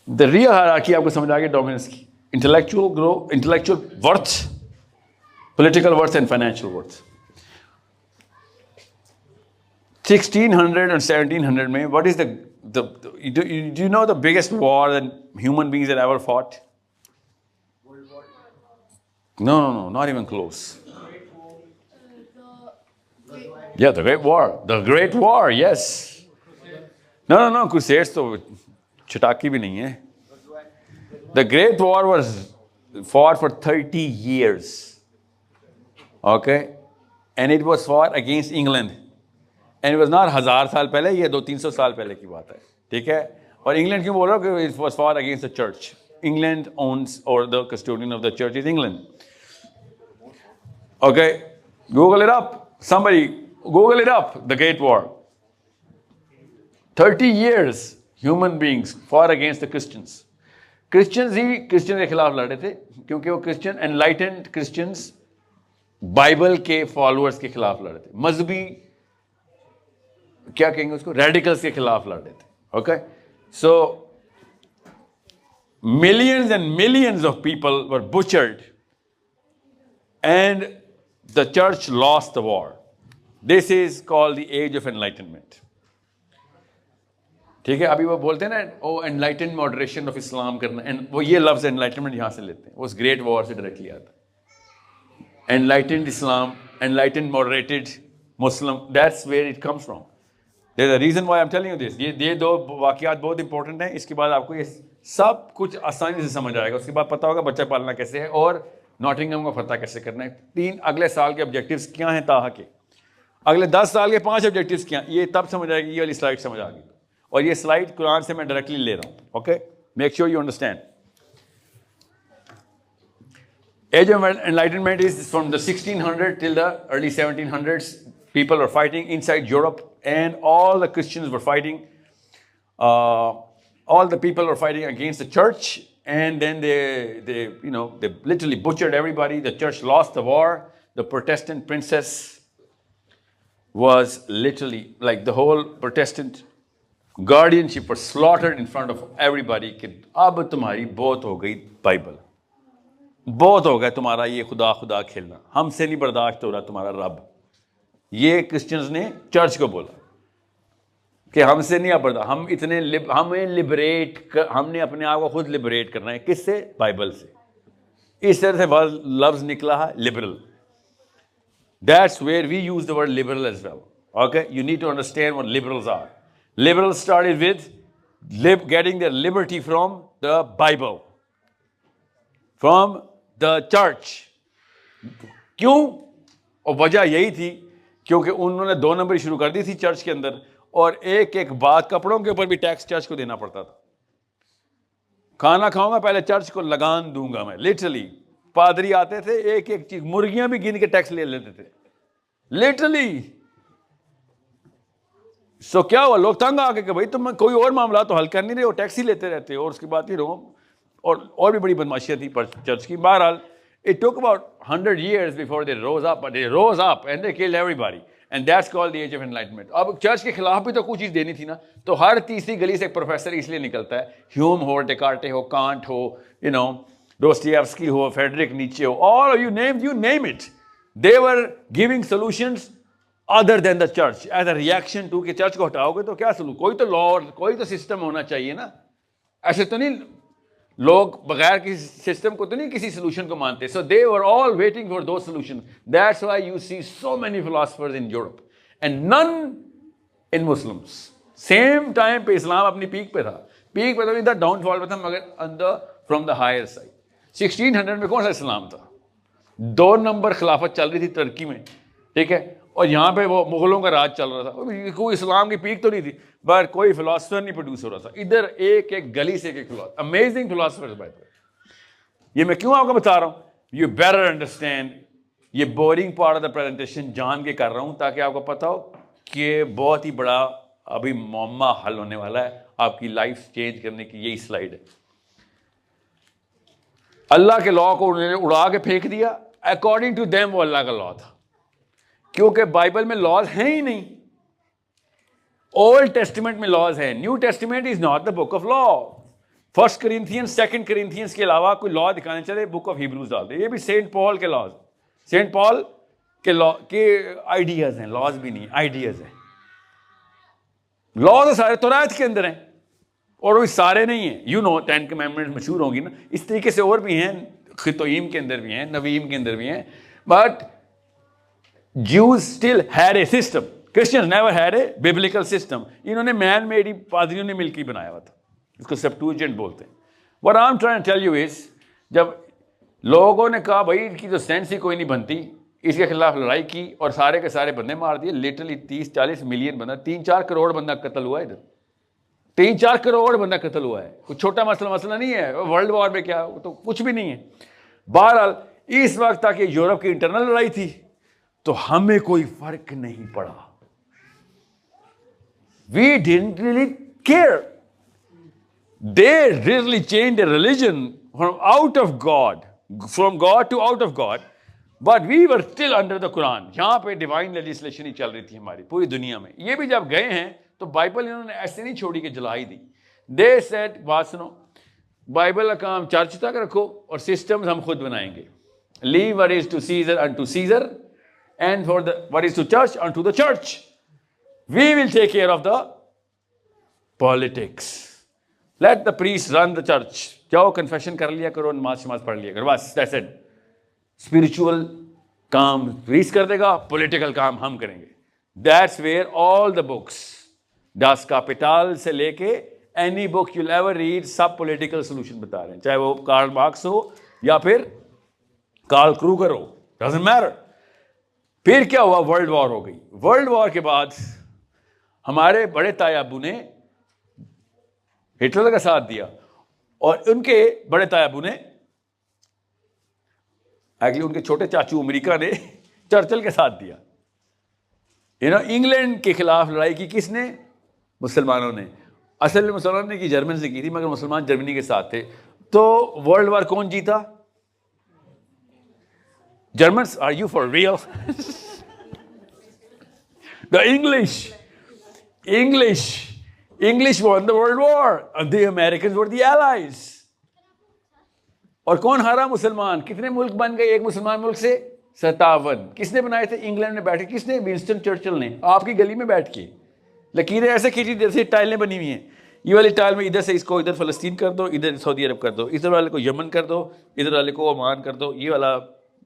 The real hierarchy आपको समझ आ गई डोमिनेंस की, intellectual grow, intellectual worth, political worth and financial worth. 1600 and 1700 में what is do you know the biggest war that human beings had ever fought? No, not even close. Yeah, the Great War. The Great War, yes. No, Crusades तो चटाकी भी नहीं है. The Great War was fought for 30 years. Okay? And it was fought against England. And it was not 1000 साल पहले, ये 200-300 साल पहले की बात है. ठीक है? और इंग्लैंड क्यों बोल रहा हूँ कि it was fought against the church. England owns, or the custodian of the church is England. Okay? Google it up. Somebody Google it up, the Great War. 30 years human beings fought against the Christians. Christians he Christian के खिलाफ लड़े थे, क्योंकि वो Christian, enlightened Christians Bible के followers के खिलाफ लड़े थे, मजहबी क्या कहेंगे उसको, रेडिकल्स के खिलाफ लड़े थे. Okay, so millions and millions of people were butchered and the church lost the war. This is called the age of enlightenment. ठीक है, अभी वो बोलते हैं ना, ओ एनलाइटेंड मॉडरेशन ऑफ इस्लाम करना, एंड वो ये लफ्ज एनलाइटनमेंट यहां से लेते हैं, वो उस ग्रेट वॉर से डायरेक्टली आता है. Enlightened Islam, enlightened moderated Muslim, that's where it comes from. There is a reason why I am telling you this. ये दो वाकयात बहुत इंपॉर्टेंट हैं. इसके बाद आपको ये सब कुछ आसानी से समझ आएगा. उसके बाद पता होगा बच्चा पालना कैसे है और नॉटिंघम का फतह कैसे करना है. 3 अगले साल के ऑब्जेक्टिव्स क्या हैं ताहा के, अगले 10 साल के 5 ऑब्जेक्टिव्स क्या, ये तब समझ आएगी. ये वाली स्लाइड समझ आ गई, और ये स्लाइड कुरान से मैं डायरेक्टली ले रहा हूं. Okay, make sure you understand. Age of Enlightenment is from the 1600 till the early 1700s. People were fighting inside Europe, and all the Christians were fighting. All the people were fighting against the church, and then they literally butchered everybody. The church lost the war. The Protestant princess was literally, like, the whole Protestant guardianship was slaughtered in front of everybody. कि अब तुम्हारी बहुत हो गई Bible, बहुत हो गया तुम्हारा ये खुदा खुदा खेलना, हमसे नहीं बर्दाश्त हो रहा तुम्हारा रब. ये क्रिश्चियंस ने चर्च को बोला कि हमसे नहीं अब बर्दाश्त, हम इतने हमें लिबरेट हमने अपने आप को खुद लिबरेट करना है. किससे? बाइबल से. इस तरह से लफ्ज निकला है liberal. That's where we use the word liberal as well. Okay, you need to understand what liberals are. Liberals started with getting their liberty from the Bible, from the church. क्यों? और वजह यही थी क्योंकि उन्होंने 2 नंबरी शुरू कर दी थी चर्च के अंदर, और एक एक बात, कपड़ों के ऊपर भी टैक्स चर्च को देना पड़ता था. खाना खाऊंगा पहले चर्च को लगान दूंगा मैं. लिटरली पादरी आते थे, एक एक चीज, मुर्गियां भी गिन के टैक्स ले लेते थे, लिटरली. सो क्या हुआ, लोग तंग आ गए कि भाई तुम कोई और मामला तो हल कर नहीं रहे हो, टैक्स ही लेते रहते हो, और उसके बाद ही रहो. और भी बड़ी बदमाशियां थी पर चर्च की. बहरहाल, it took about 100 years before they rose up, but they rose up and they killed everybody, and that's called the age of enlightenment. अब चर्च के खिलाफ भी तो कुछ चीज देनी थी ना, तो हर तीसरी गली से एक प्रोफेसर इसलिए निकलता है. ह्यूम हो, डेकार्टे हो, कांट हो, दोस्टोयेव्स्की हो, फ्रेडरिक नीचे हो, all you name it. They were giving solutions other than the church as a reaction to कि चर्च को हटाओगे तो क्या सलूशन, कोई तो लॉ, कोई तो सिस्टम होना चाहिए ना. ऐसे तो नहीं, लोग बगैर किसी सिस्टम को तो नहीं किसी सोल्यूशन को मानते. So they were all waiting for the solution. That's why you see so many philosophers in Europe and none in Muslims. Same time पे इस्लाम अपनी पीक पे था. पीक पे तो नहीं था, डाउनफॉल पे था, मगर फ्रॉम द हायर साइड. 1600 में कौन सा इस्लाम था? 2 नंबर खिलाफत चल रही थी तुर्की में, ठीक है, और यहाँ पे वो मुगलों का राज चल रहा था. कोई इस्लाम की पीक तो नहीं थी, पर कोई फिलोसफर नहीं प्रोड्यूस हो रहा था. इधर एक एक गली से एक philosopher, amazing philosophers by the way. ये मैं क्यों आपको बता रहा हूँ? You better understand. ये boring part of the presentation जान के कर रहा हूँ ताकि आपको पता हो कि बहुत ही बड़ा अभी मुअम्मा हल होने वाला है. आपकी लाइफ चेंज करने की यही स्लाइड है. अल्लाह के लॉ को उन्होंने उड़ा के फेंक दिया. अकॉर्डिंग टू देम वो अल्लाह का लॉ था, क्योंकि बाइबल में लॉज हैं ही नहीं. ओल्ड टेस्टिमेंट में लॉज हैं. New Testament is not the book of law. First Corinthians, Second Corinthians के अलावा कोई लॉ दिखाने चले, बुक ऑफ हिब्रूज डाल दे। ये भी सेंट पॉल के लॉज, सेंट पॉल के लॉ के आइडियाज हैं, लॉज भी नहीं, आइडियाज हैं। लॉ तो सारे तौरात के अंदर हैं, और वो सारे नहीं हैं। यू नो 10 कमेंडमेंट्स मशहूर होंगी ना, इस तरीके से और भी हैं, खितोईम के अंदर भी हैं, नवीम के अंदर भी हैं। But Jews still had a system. Christians never had a biblical system. इन्होंने मैन मेड ही पादरियों ने मिलकर बनाया हुआ था, इसको सेप्टुएजिंट बोलते हैं। What I'm trying to tell you is, जब लोगों ने कहा भाई इनकी तो सेंस ही कोई नहीं बनती, इसके खिलाफ लड़ाई की और सारे के सारे बंदे मार दिए। लिटरली 30-40 मिलियन बंदा, 3-4 करोड़ बंदा कत्ल हुआ है इधर, 3-4 करोड़ बंदा कत्ल हुआ है। कुछ छोटा मसला नहीं है। वर्ल्ड वॉर में क्या, तो कुछ भी नहीं है। बहरहाल इस वक्त तक ये यूरोप की इंटरनल लड़ाई थी, तो हमें कोई फर्क नहीं पड़ा। We didn't really care. They really changed the religion from out of God, from God to out of God, but we were still under the Quran. यहां पे डिवाइन लेजिस्लेशन ही चल रही थी हमारी पूरी दुनिया में। ये भी जब गए हैं तो बाइबल इन्होंने ऐसे नहीं छोड़ी कि जलाई दी। They said, बात सुनो, बाइबल का काम चर्च तक रखो और सिस्टम्स हम खुद बनाएंगे। Leave what is to Caesar unto Caesar, and for the what is to church unto the church. We will take care of the politics. Let the priests run the church. जाओ confession कर लिया करो, नमाज शमाज पढ़ लिया करो, बस that's it. Spiritual काम प्रीस्ट कर देगा, पॉलिटिकल काम हम करेंगे। That's where all the books, Das Kapital से लेके any book you'll ever read, सब पॉलिटिकल सोल्यूशन बता रहे हैं, चाहे वो कार्ल मार्क्स हो या फिर कार्ल क्रूगर हो, doesn't matter. फिर क्या हुआ, वर्ल्ड वॉर हो गई। वर्ल्ड वॉर के बाद हमारे बड़े ताए अबू ने हिटलर का साथ दिया, और उनके बड़े ताए अबू ने, एक्चुअली उनके छोटे चाचू अमेरिका ने चर्चिल के साथ दिया। इंग्लैंड के खिलाफ लड़ाई की किसने? मुसलमानों ने। असल में मुसलमानों ने की, जर्मन से की थी, मगर मुसलमान जर्मनी के साथ थे। तो वर्ल्ड वॉर कौन जीता? Germans, are you for real? The English won the World War, and the Americans were the allies. और कौन हारा? मुसलमान। कितने मुल्क बन गए एक मुसलमान मुल्क से? 57। किसने बनाए थे? इंग्लैंड में बैठ के। किसने? विंस्टन चर्चिल ने, आपकी गली में बैठ के। लकीरें ऐसे खींची जैसे टाइलें बनी हुई हैं। ये वाली टाइल में इधर से इसको इधर फलस्तीन कर दो, इधर सऊदी अरब कर दो, इधर वाले को यमन कर दो, इधर वाले को ओमान कर दो, ये वाला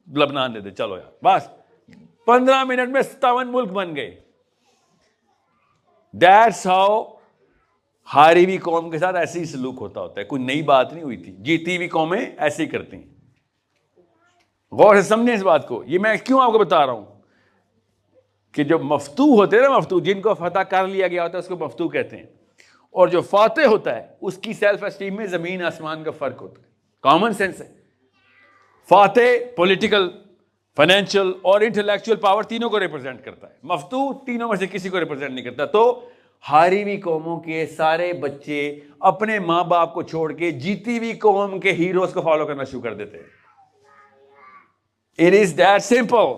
लबनान दे दे, चलो यार, बस 15 मिनट में 57 मुल्क बन गए। That's how हारी हुई कौम के साथ ऐसे ही सलूक होता है। कोई नई बात नहीं हुई थी, जीती हुई कौमें ऐसे ही करती हैं। गौर से समझें इस बात को। ये मैं क्यों आपको बता रहा हूं कि जो मफ्तू होते हैं ना, मफ्तू जिनको फतह कर लिया गया होता है उसको मफ्तू कहते हैं, और जो फातेह होता है उसकी सेल्फ एस्टीम में जमीन आसमान का फर्क होता है। कॉमन सेंस है। फातेह पॉलिटिकल, फाइनेंशियल और इंटेलेक्चुअल पावर तीनों को रिप्रेजेंट करता है। मफ्तू तीनों में से किसी को रिप्रेजेंट नहीं करता। तो हारी हुई कौमों के सारे बच्चे अपने माँ बाप को छोड़ के जीती हुई कौम के हीरोज को फॉलो करना शुरू कर देते हैं। It is that simple.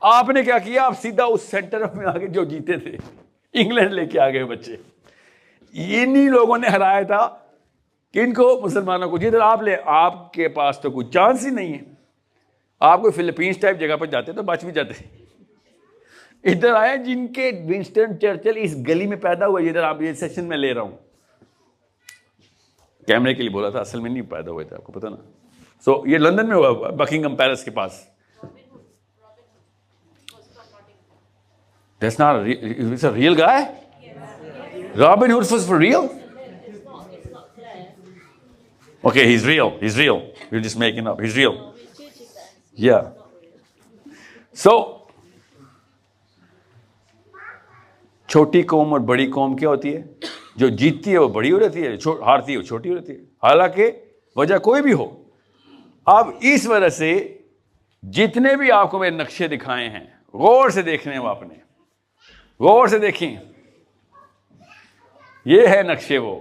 आपने क्या किया? आप सीधा उस सेंटर में आगे जो जीते थे, इंग्लैंड लेके आ गए बच्चे। इन्हीं लोगों ने हराया था किनको? मुसलमानों को। जिधर आप ले, आपके पास तो कोई चांस ही नहीं है। आप कोई फिलीपींस टाइप जगह पर जाते तो बच भी जाते। इधर आए जिनके विंस्टन चर्चिल इस गली में पैदा हुए, जिधर आप ये सेशन में ले रहा हूं। कैमरे के लिए बोला था, असल में नहीं पैदा हुए थे, आपको पता ना। सो ये लंदन में हुआ, बकिंगम पैलेस के पास। That's not it's a real guy? Robin Hood was for real? Okay, he's real. He's real. We're just making up. He's real. Yeah. So, छोटी कौम और बड़ी कौम क्या होती है? जो जीतती है वो बड़ी हो रहती है, हारती है वो छोटी हो रहती है। हालांकि वजह कोई भी हो। अब इस वजह से जितने भी आपको मेरे नक्शे दिखाए हैं, गौर से देखने हैं आपने, गौर से देखें। ये है नक्शे वो।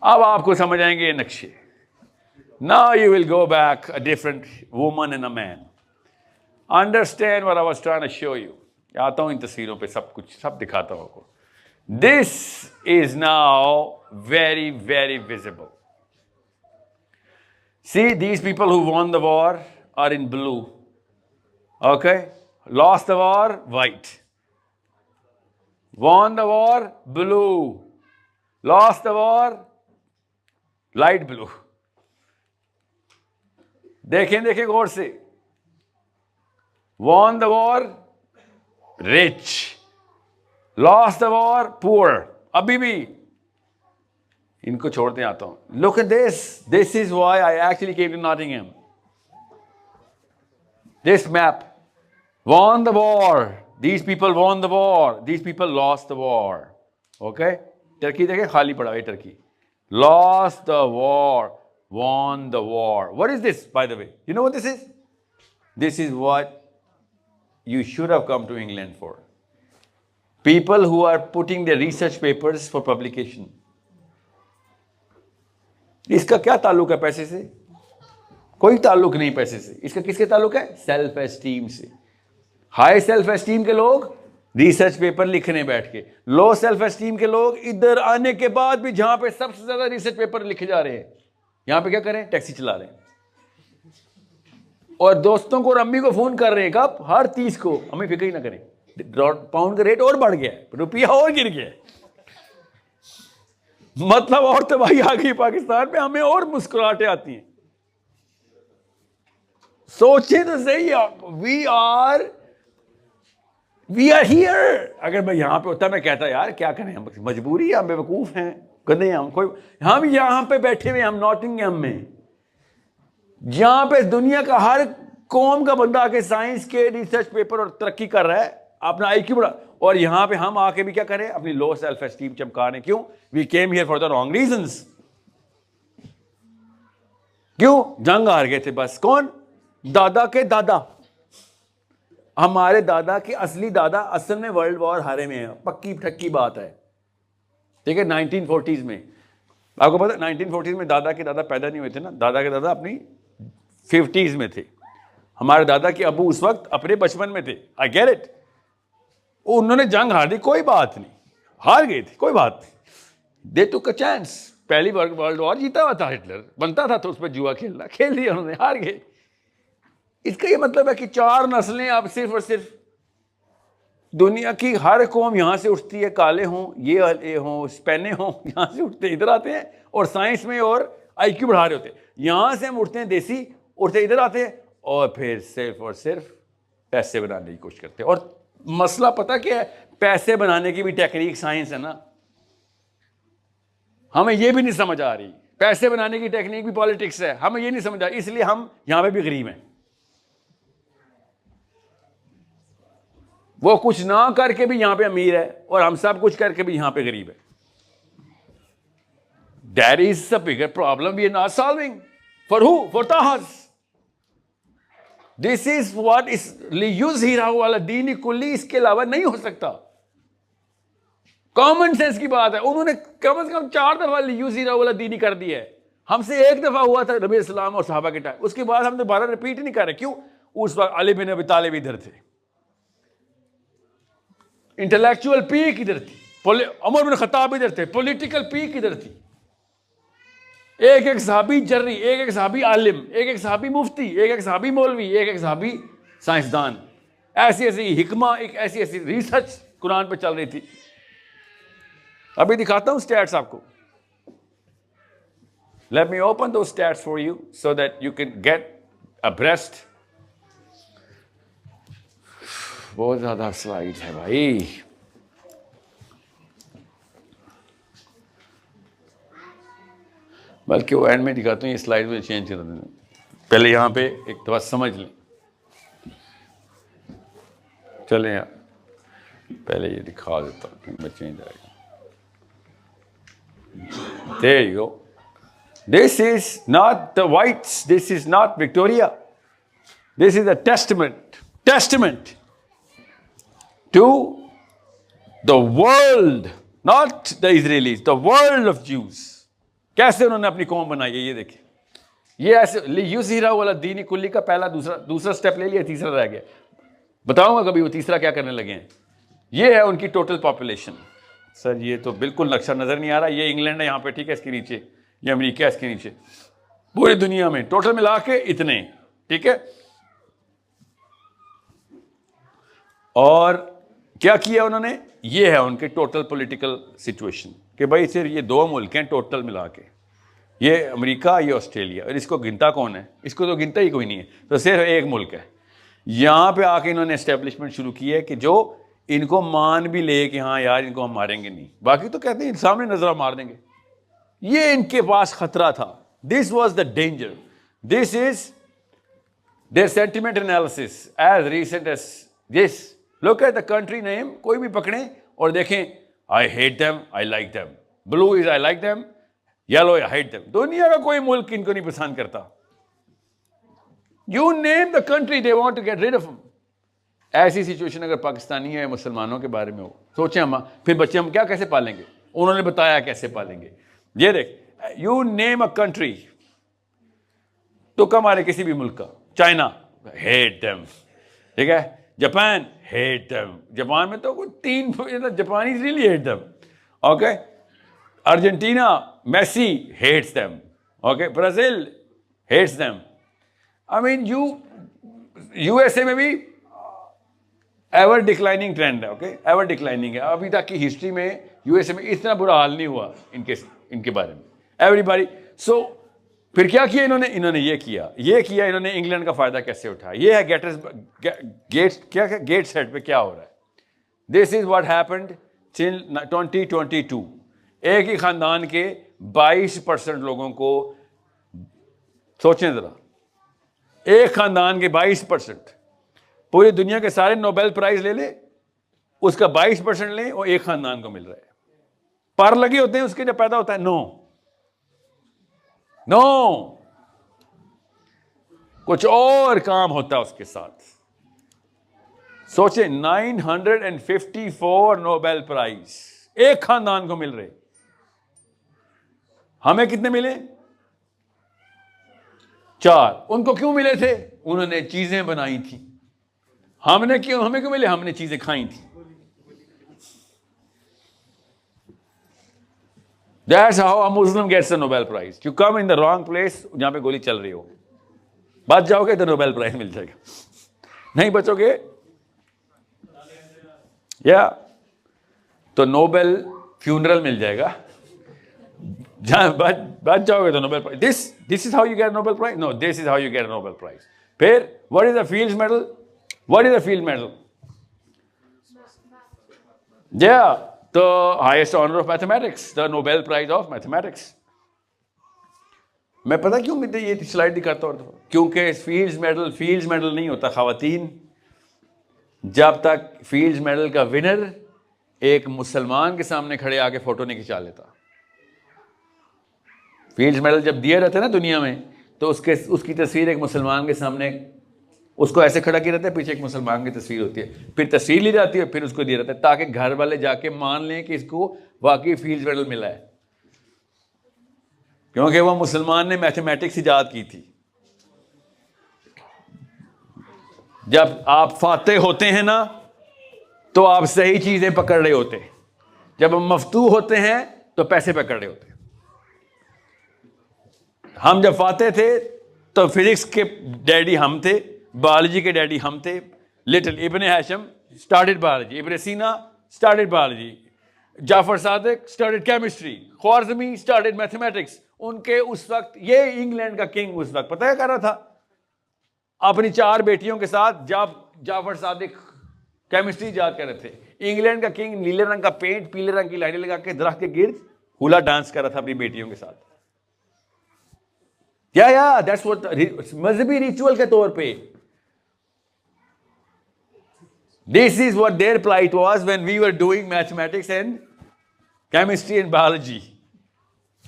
अब आपको समझ आएंगे ये नक्शे। Now you will go back a different woman and a man. Understand what I was trying to show you. आता हूं इन तस्वीरों पे, सब कुछ सब दिखाता हूं आपको। This is now very, very visible. See, these people who won the war are in blue. Okay? Lost the war, white. Won the war, blue. Lost the war, light blue. देखें गौर से. Won the war, rich. Lost the war, poor. अभी भी इनको छोड़ते आता हूं. Look at this. This is why I actually came to Nottingham. This map. Won the war. These people won the war. These people lost the war. Okay? Turkey देखें खाली पड़ा है Turkey. Lost the war. Won the war. What is this, by the way? You know what this is? This is what you should have come to England for. People who are putting their research papers for publication. इसका क्या ताल्लुक है पैसे से? कोई ताल्लुक नहीं पैसे से. इसका किसके ताल्लुक है? सेल्फ एस्टीम से. हाई सेल्फ एस्टीम के लोग रिसर्च पेपर लिखने बैठ के, लो सेल्फ एस्टीम के लोग इधर आने के बाद भी जहां पे सबसे ज्यादा रिसर्च पेपर लिखे जा रहे हैं, यहां पे क्या करें? टैक्सी चला रहे हैं. और दोस्तों को और अम्मी को फोन कर रहे हैं. कब? हर 30 को. अम्मी फिक्र ही ना करें, पाउंड का रेट और बढ़ गया है, रुपया और गिर गया है. मतलब और तबाही आ गई पाकिस्तान में, हमें और मुस्कुराहटें आती हैं. सोचे तो सही, वी आर हियर. अगर मैं यहां पे होता मैं कहता यार क्या करें, हम मजबूरी है, हम बेवकूफ हैं, गधे हम कोई. हम यहां पे बैठे हुए, हम नॉटिंघम में, जहां पे दुनिया का हर कौम का बंदा आके साइंस के रिसर्च पेपर और तरक्की कर रहा है, अपना आईक्यू बढ़ा, और यहां पे हम आके भी क्या करें? अपनी लो सेल्फ एस्टीम चमकाने. क्यों? We came here for the wrong reasons. क्यों? जंग हार गए थे बस. कौन? दादा के दादा. हमारे दादा के असली दादा असल में वर्ल्ड वॉर हारे में है. पक्की ठक्की बात है. ठीक है? 1940s में, आपको पता 1940s में दादा के दादा पैदा नहीं हुए थे ना. दादा के दादा अपनी 50s में थे. हमारे दादा के अबू उस वक्त अपने बचपन में थे. I get it. उन्होंने जंग हार दी, कोई बात नहीं, हार गए थे, कोई बात नहीं. दे टुक अ चांस. पहली वर्ल्ड वॉर जीता हुआ था हिटलर, बनता था तो उस पर जुआ खेलना, खेल लिया उन्होंने, हार गए. इसका ये मतलब है कि 4 नस्लें अब सिर्फ और सिर्फ दुनिया की हर कौम यहां से उठती है. काले हों, ये हों, स्पेने हों, यहां से उठते इधर आते हैं और साइंस में और आईक्यू बढ़ा रहे होते हैं. यहां से हम उठते हैं देसी, उठते इधर आते हैं और फिर सिर्फ और सिर्फ पैसे बनाने की कोशिश करते हैं. और मसला पता क्या है? पैसे बनाने की भी टेक्निक साइंस है ना. हमें यह भी नहीं समझ आ रही. पैसे बनाने की टेक्निक भी पॉलिटिक्स है, हमें यह नहीं समझ आ रही. इसलिए हम यहां पे भी गरीब हैं. वो कुछ ना करके भी यहां पे अमीर है और हम सब कुछ करके भी यहां पे गरीब है. That is the bigger problem we are not solving. For who? For Tahas. This is what is लियुज़हिरहु अला दीन कुल्ली. इसके अलावा नहीं हो सकता. कॉमन सेंस की बात है. उन्होंने कम से कम 4 दफा लियुज़हिरहु अला दीन कर दिया है. हमसे 1 दफा हुआ था नबी इस्लाम और सहाबा के टाइम. उसके बाद हम दोबारा रिपीट नहीं कर रहे. क्यों? उस वक्त अली बिन अबी तालिब इधर थे, इंटेलेक्चुअल पीक इधर थी, उमर बिन खत्ताब इधर थे, पॉलिटिकल पीक इधर थी. एक एक सहाबी जर्री, एक एक सहाबी आलिम, एक एक सहाबी मुफ्ती, एक एक सहाबी मौलवी, एक एक सहाबी साइंसदान. ऐसी ऐसी हिकमा, एक ऐसी ऐसी रिसर्च कुरान पे चल रही थी. अभी दिखाता हूं स्टैट्स आपको. लेट मी ओपन दो stats for you so that you can get abreast. बहुत ज्यादा स्लाइड है भाई. बल्कि वो एंड में दिखाता हूँ. ये स्लाइड में चेंज कर देना. पहले यहाँ पे एक दफा समझ लें. चलें यार, पहले ये दिखा देता हूँ, मैं चेंज आएगा. There you go. This is not the whites. This is not Victoria. This is a testament to the world, not the Israelis, the world of Jews. कैसे उन्होंने अपनी कौम बनाई है ये देखिए. ये ऐसे लियुज़हिरहु अला दीन कुल्ली का पहला दूसरा स्टेप ले लिया, तीसरा रह गया. बताऊंगा कभी वो तीसरा क्या करने लगे हैं. ये है उनकी टोटल पॉपुलेशन. सर ये तो बिल्कुल नक्शा नजर नहीं आ रहा. ये इंग्लैंड है यहाँ पे, ठीक है, इसके नीचे ये अमेरिका है, इसके नीचे पूरी दुनिया में टोटल मिला के इतने, ठीक है। और क्या किया उन्होंने, ये है उनके टोटल पॉलिटिकल सिचुएशन कि भाई सिर्फ ये दो मुल्क हैं टोटल मिला के, ये अमेरिका, ये ऑस्ट्रेलिया, और इसको गिनता कौन है, इसको तो गिनता ही कोई नहीं है, तो सिर्फ एक मुल्क है। यहाँ पे आके इन्होंने एस्टेब्लिशमेंट शुरू की है कि जो इनको मान भी ले कि हाँ यार इनको हम मारेंगे नहीं, बाकी तो कहते हैं सामने नजर मार देंगे। ये इनके पास खतरा था। This was the danger, this is their sentiment analysis as recent as this. Look at the country name, कोई भी पकड़े और देखें, I hate them, I like them, blue is I like them, yellow I hate them. दुनिया का कोई मुल्क इनको नहीं पसंद करता। You name the country, they want to get rid of. ऐसी सिचुएशन अगर पाकिस्तानी है मुसलमानों के बारे में हो, सोचें हम, फिर बच्चे हम क्या कैसे पालेंगे। उन्होंने बताया कैसे पालेंगे। ये देख, यू नेम अ कंट्री, तो कम आ रहे किसी भी मुल्क का, चाइना हेट देम, ठीक है, जापान हेट देम, जापान में तो कोई 3 Japanese really hate them, okay, Argentina Messi hates them, okay, Brazil hates them. I mean USA में भी एवर डिक्लाइनिंग ट्रेंड है, ओके, एवर डिक्लाइनिंग है। अभी तक की हिस्ट्री में यूएसए में इतना बुरा हाल नहीं हुआ इनके बारे में, एवरीबॉडी। सो फिर क्या किया इन्होंने ये किया इन्होंने इंग्लैंड का फायदा कैसे उठाया। ये है गेट्स हेड पे क्या हो रहा है। This is what happened till 2022। एक ही खानदान के 22% लोगों को, सोचें जरा, एक खानदान के 22%, पूरी दुनिया के सारे नोबेल प्राइज ले ले, उसका 22% लें और एक खानदान को मिल रहा है। पर लगे होते हैं उसके जब पैदा होता है, नो, कुछ और काम होता है उसके साथ। सोचे 954 नोबेल प्राइज एक खानदान को मिल रहे। हमें कितने मिले? 4। उनको क्यों मिले थे? उन्होंने चीजें बनाई थी। हमें क्यों मिले? हमने चीजें खाई थी। That's how a Muslim gets a Nobel Prize. You come in the wrong place, जहां पे गोली चल रही हो, बच जाओगे तो नोबेल प्राइज मिल जाएगा, नहीं बचोगे या तो नोबेल फ्यूनरल मिल जाएगा। जहां बच जाओगे तो Nobel prize. This is how you get Nobel prize. No, this is how you get Nobel prize. फिर what is the fields medal? What is the field medal? the highest honor of mathematics, the Nobel Prize of Mathematics. मैं पता क्यों ये slide दिखाता हूँ? क्योंकि fields medal नहीं होता ख़वातीन जब तक फील्ड्स मेडल का विनर एक मुसलमान के सामने खड़े आके फोटो नहीं खिंचा लेता। फील्ड्स मेडल जब दिए रहते हैं ना दुनिया में, तो उसकी तस्वीर एक मुसलमान के सामने, उसको ऐसे खड़ा किया रहता है, पीछे एक मुसलमान की तस्वीर होती है, फिर तस्वीर ली जाती है, फिर उसको दिया रहता है ताकि घर वाले जाके मान लें कि इसको वाकई फील्ड मेडल मिला है, क्योंकि वो मुसलमान ने मैथमेटिक्स इजाद की थी। जब आप फातेह होते हैं ना, तो आप सही चीजें पकड़ रहे होते हैं। जब हम मफ्तू होते हैं तो पैसे पकड़ रहे होते हैं। हम जब फातेह थे तो फिजिक्स के डैडी हम थे, बायोलॉजी के डैडी हम थे। Little Ibn Haytham started biology, Ibn Sina started biology, Jafar Sadiq started chemistry, Khwarizmi started mathematics. उनके उस वक्त, ये इंग्लैंड का किंग उस वक्त पता है क्या कर रहा था? अपनी 4 बेटियों के साथ जाफर सादिक केमिस्ट्री याद कर रहे थे। इंग्लैंड का किंग नीले रंग का पेंट, पीले रंग की लाइनें लगा के दरख्त के गिर्द हुला डांस कर रहा था अपनी बेटियों के साथ। या दैट्स व्हाट मजहबी रिचुअल के तौर पे। This is what their plight was when we were doing mathematics and chemistry and biology.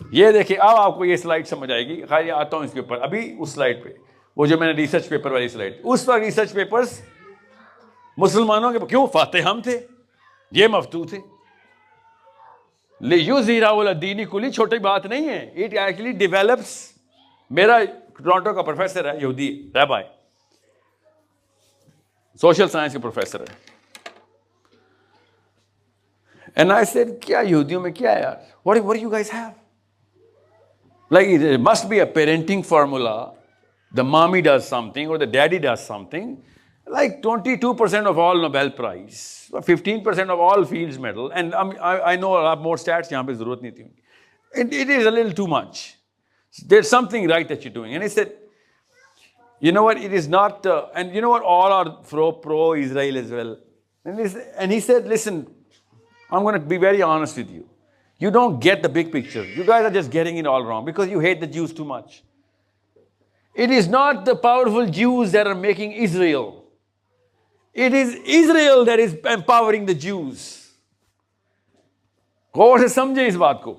ये देखिए, अब आपको ये स्लाइड समझ आएगी। खाली आता हूं इसके ऊपर, अभी उस स्लाइड पे, वो जो मैंने रिसर्च पेपर वाली स्लाइड, उस वक्त रिसर्च पेपर्स मुसलमानों के क्यों? फातेह हम थे, ये मफ्तू थे। दीनी कुली छोटी बात नहीं है। It actually develops. मेरा टोरंटो का प्रोफेसर है, यहूदी रैबाई, सोशल साइंस के प्रोफेसर है। एंड आई सेड, क्या यहूदियों में क्या है यार? What you guys have? Like there must be a parenting formula. The mommy does something or the daddy does something. Like 22% of all Nobel Prize, 15% of all Fields Medal, and I know a lot more stats. यहाँ पे ज़रूरत नहीं थी. It is a little too much. There's something right that you're doing. And he said, you know what? It is not. And you know what? All are pro Israel as well. And he said, listen, I'm going to be very honest with you. You don't get the big picture. You guys are just getting it all wrong because you hate the Jews too much. It is not the powerful Jews that are making Israel. It is Israel that is empowering the Jews. गौर से समझें इस बात को.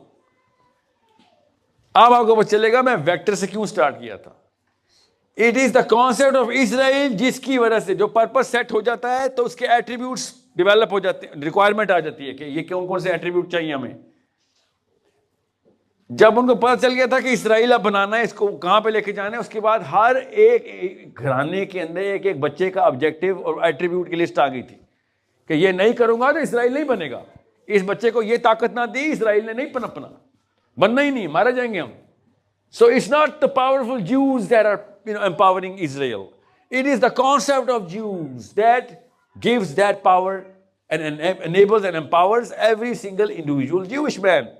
अब आपको पता चलेगा मैं वेक्टर से क्यों स्टार्ट किया था. It is the concept of Israel जिसकी वजह से जो पर्पस सेट हो जाता है तो उसके एट्रीब्यूट्स डेवलप हो जाते हैं, रिक्वायरमेंट आ जाती है कि ये कौन कौन से एट्रीब्यूट चाहिए हमें. जब उनको पता चल गया था कि इसराइल अब बनाना है, इसको कहां पे लेके जाना है, उसके बाद हर एक घराने के अंदर एक एक बच्चे का ऑब्जेक्टिव और एट्रीब्यूट की लिस्ट आ गई थी कि ये नहीं करूंगा तो इसराइल नहीं बनेगा. इस बच्चे को ये ताकत ना दी, इसराइल ने नहीं पनपना, बनना ही नहीं, मारे जाएंगे हम. So it's not the powerful Jews that are empowering Israel. It is the concept of Jews that gives that power and enables and empowers every single individual Jewish man.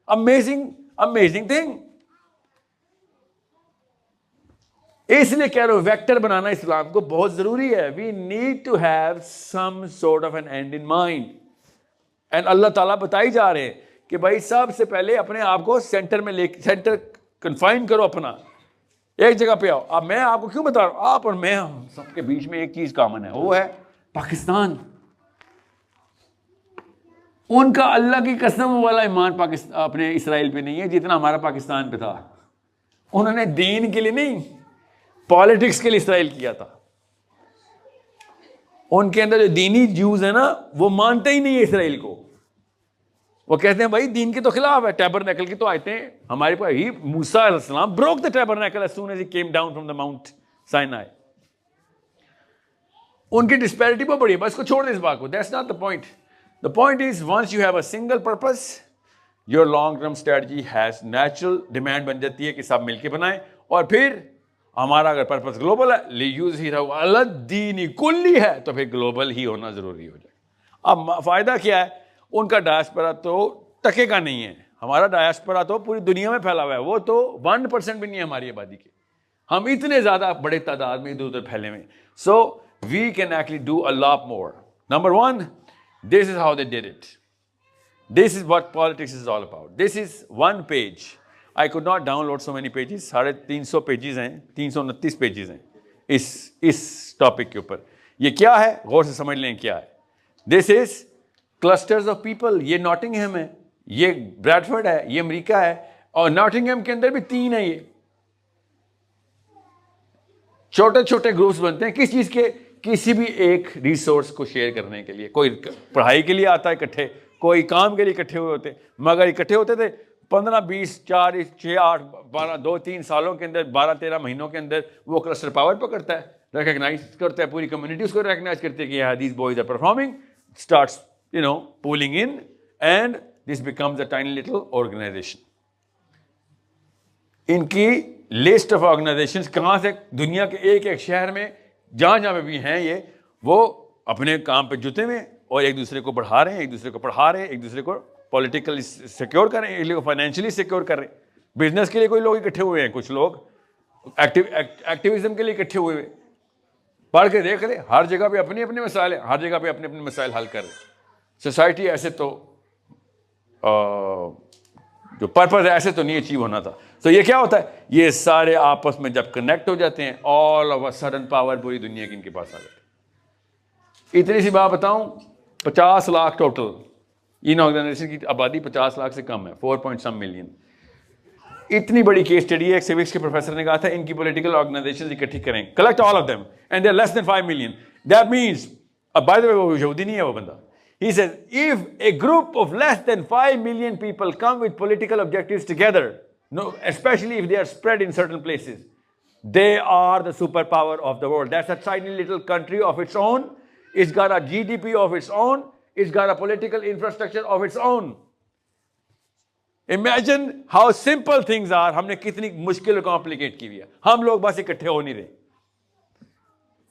Amazing thing. इसलिए कह रहा हूं vector बनाना इस्लाम को बहुत जरूरी है. We need to have some sort of an end in mind. And अल्लाह ताला बताई जा रहे हैं कि भाई सबसे पहले अपने आप को सेंटर कन्फाइन करो, अपना एक जगह पे आओ. अब मैं आपको क्यों बता रहा हूं, आप और मैं, हम सबके बीच में एक चीज कॉमन है, वो है पाकिस्तान. उनका अल्लाह की कसम वाला ईमान पाकिस्तान अपने इसराइल पे नहीं है जितना हमारा पाकिस्तान पे था. उन्होंने दीन के लिए नहीं, पॉलिटिक्स के लिए इसराइल किया था. उनके अंदर जो दीनी ज्यूज है ना, वो मानते ही नहीं है इसराइल को. वो कहते हैं भाई दीन के तो खिलाफ है. टैबरनेकल की तो आयतें हमारे पास ही, मूसा अलैहिस्सलाम broke the tabernacle as soon as he came down from the Mount Sinai. उनकी डिस्पैरिटी बहुत बड़ी है. बस को छोड़ दे इस बात को. That's not the point. The point is once you have a single purpose, your long term strategy has natural demand बन जाती है कि सब मिलके बनाएं. और फिर हमारा अगर पर्पस ग्लोबल है, लियूज ही दीनी कुल्ली है, तो फिर ग्लोबल ही होना जरूरी हो जाएगा. अब फायदा क्या है, उनका डायस्पोरा तो टकेगा नहीं है, हमारा डायस्पोरा तो पूरी दुनिया में फैला हुआ है. वो तो 1% भी नहीं है हमारी आबादी के. हम इतने ज्यादा बड़े तादाद में इधर उधर फैले हुए. So we can actually do a lot more. Number one, this is how they did it. This is what politics is all about. This is one page. I could not download so many pages. 350 pages हैं, 329 pages हैं इस topic के ऊपर. ये क्या है, गौर से समझ लें क्या है. This is clusters of people. ये नॉटिंगहम है, ये ब्रैडफोर्ड है, ये अमेरिका है, और नॉटिंगहम के अंदर भी 3 है. ये छोटे छोटे ग्रुप्स बनते हैं किस चीज के, किसी भी एक रिसोर्स को शेयर करने के लिए. कोई पढ़ाई के लिए आता है इकट्ठे, कोई काम के लिए इकट्ठे हुए होते. मगर इकट्ठे होते थे 15, 20, 4, 6, 8, 12, 2-3 सालों के अंदर, 12-13 महीनों के अंदर वो क्लस्टर पावर पकड़ता है, रिकग्नाइज करता है, पूरी कम्युनिटी उसको रिकग्नाइज करती है कि these boys are performing, starts pulling in, and this becomes a tiny little organization. इनकी लिस्ट ऑफ ऑर्गेनाइजेशंस कहां से, दुनिया के एक एक शहर में जहां पे भी हैं ये, वो अपने काम पे जुटे हुए और एक दूसरे को बढ़ा रहे हैं, एक दूसरे को पढ़ा रहे हैं, एक दूसरे को पॉलिटिकली सिक्योर कर रहे हैं, एक दूसरे को फाइनेंशियली सिक्योर कर रहे हैं. बिजनेस के लिए कोई लोग इकट्ठे हुए हैं, कुछ लोग एक्टिविज्म के लिए इकट्ठे हुए हैं. पढ़ के देख रहे, हर जगह पे अपने अपने मसाइल हैं, हर जगह पे अपने अपने मसाइल हल कर रहे हैं. सोसाइटी ऐसे तो जो पर्पस है ऐसे तो नहीं अचीव होना था. तो ये क्या होता है, ये सारे आपस में जब कनेक्ट हो जाते हैं, all of a sudden power पूरी दुनिया की इनके पास आ जाती है. इतनी सी बात बताऊं, 50 लाख टोटल इन ऑर्गेनाइजेशन की आबादी 50 लाख से कम है, 4 मिलियन. इतनी बड़ी केस स्टडी है. एक सिविक्स के प्रोफेसर ने कहा था इनकी पॉलिटिकल ऑर्गेनाइजेशन इकट्ठी करें, collect all of them, and they are less than 5 million. That means, by the way वो यहूदी नहीं है वो बंदा. He says, if a group of less than 5 million people come with political objectives together, no, especially if they are spread in certain places, they are the superpower of the world. That's a tiny little country of its own. It's got a GDP of its own. It's got a political infrastructure of its own. Imagine how simple things are, हमने कितनी मुश्किल complicate की हुई है। हम लोग बस इकट्ठे हो नहीं रहे।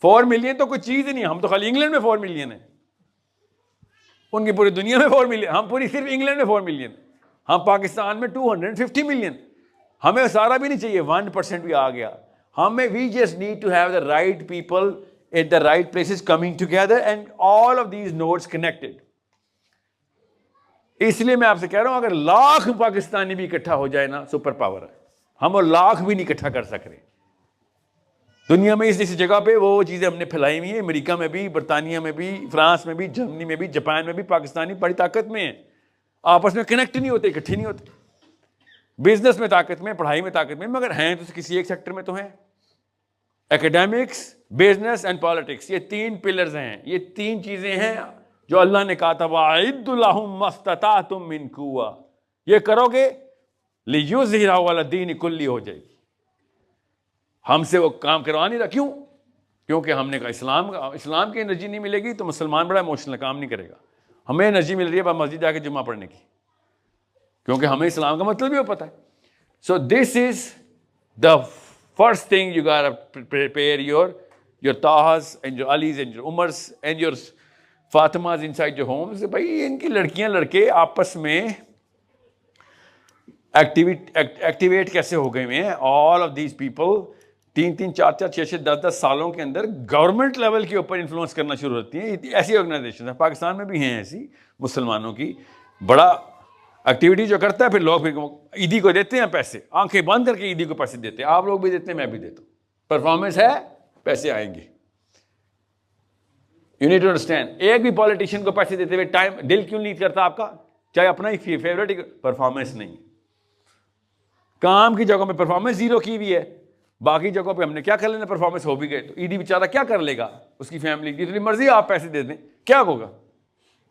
4 मिलियन तो कोई चीज ही नहीं, हम तो खाली इंग्लैंड में 4 मिलियन है, उनकी पूरी दुनिया में 4 मिलियन, हम पूरी सिर्फ इंग्लैंड में 4 मिलियन, हम पाकिस्तान में 250 मिलियन। हमें सारा भी नहीं चाहिए, 1% भी आ गया हमें। We just need to have the right people at the right places coming together and all of these nodes connected. इसलिए मैं आपसे कह रहा हूं, अगर लाख पाकिस्तानी भी इकट्ठा हो जाए ना, सुपर पावर है। हम वो लाख भी नहीं इकट्ठा कर सक रहे दुनिया में। इस जगह पे वो चीजें हमने फैलाई हुई है, अमेरिका में भी, बरतानिया में भी, फ्रांस में भी, जर्मनी में भी, जापान में भी। पाकिस्तानी बड़ी ताकत में है, आपस में कनेक्ट नहीं होते, इकट्ठे नहीं होते। बिजनेस में ताकत में, पढ़ाई में ताकत में, मगर हैं तो किसी एक सेक्टर में तो हैं। एकेडमिक्स, बिजनेस एंड पॉलिटिक्स, ये 3 पिलर्स हैं। ये 3 चीजें हैं जो अल्लाह ने कहा था, वाइदुल्लाहुम मस्ततातुम मिन कुव्वा। ये करोगे लियुज़हिरहु अला दीन कुल्ली हो जाएगी। हमसे वो काम करवा नहीं रहा। क्यों? क्योंकि हमने कहा इस्लाम की एनर्जी नहीं मिलेगी तो मुसलमान बड़ा इमोशनल काम नहीं करेगा। हमें एनर्जी मिल रही है मस्जिद जाके जुम्मा पढ़ने की, क्योंकि हमें इस्लाम का मतलब भी वो पता है। So this is the first thing you got to prepare your Tahas and your Alis and your Umars and your Fatimas inside your homes. भाई इनकी लड़कियां लड़के आपस में एक्टिवेट कैसे हो गए हैं। ऑल ऑफ दीज पीपल 3-3, 4-4, 6-6, 10-10 सालों के अंदर गवर्नमेंट लेवल के ऊपर इन्फ्लुएंस करना शुरू होती हैं। ऐसी ऑर्गेनाइजेशन है, पाकिस्तान में भी हैं ऐसी, मुसलमानों की बड़ा एक्टिविटी जो करता है। फिर लोग फिर ईदी को देते हैं पैसे, आंखें बंद करके ईदी को पैसे देते हैं। आप लोग भी देते हैं, मैं भी देता हूँ। परफॉर्मेंस है, पैसे आएंगे। You need to understand. एक भी पॉलिटिशियन को पैसे देते हुए टाइम दिल क्यों नहीं करता आपका, चाहे अपना ही फेवरेट, परफॉर्मेंस नहीं। काम की जगह में परफॉर्मेंस जीरो की हुई है, बाकी जगहों पे हमने क्या कर लेना, परफॉर्मेंस हो भी गए तो ईडी बेचारा क्या कर लेगा। उसकी फैमिली की जितनी मर्जी आप पैसे दे दें, क्या होगा?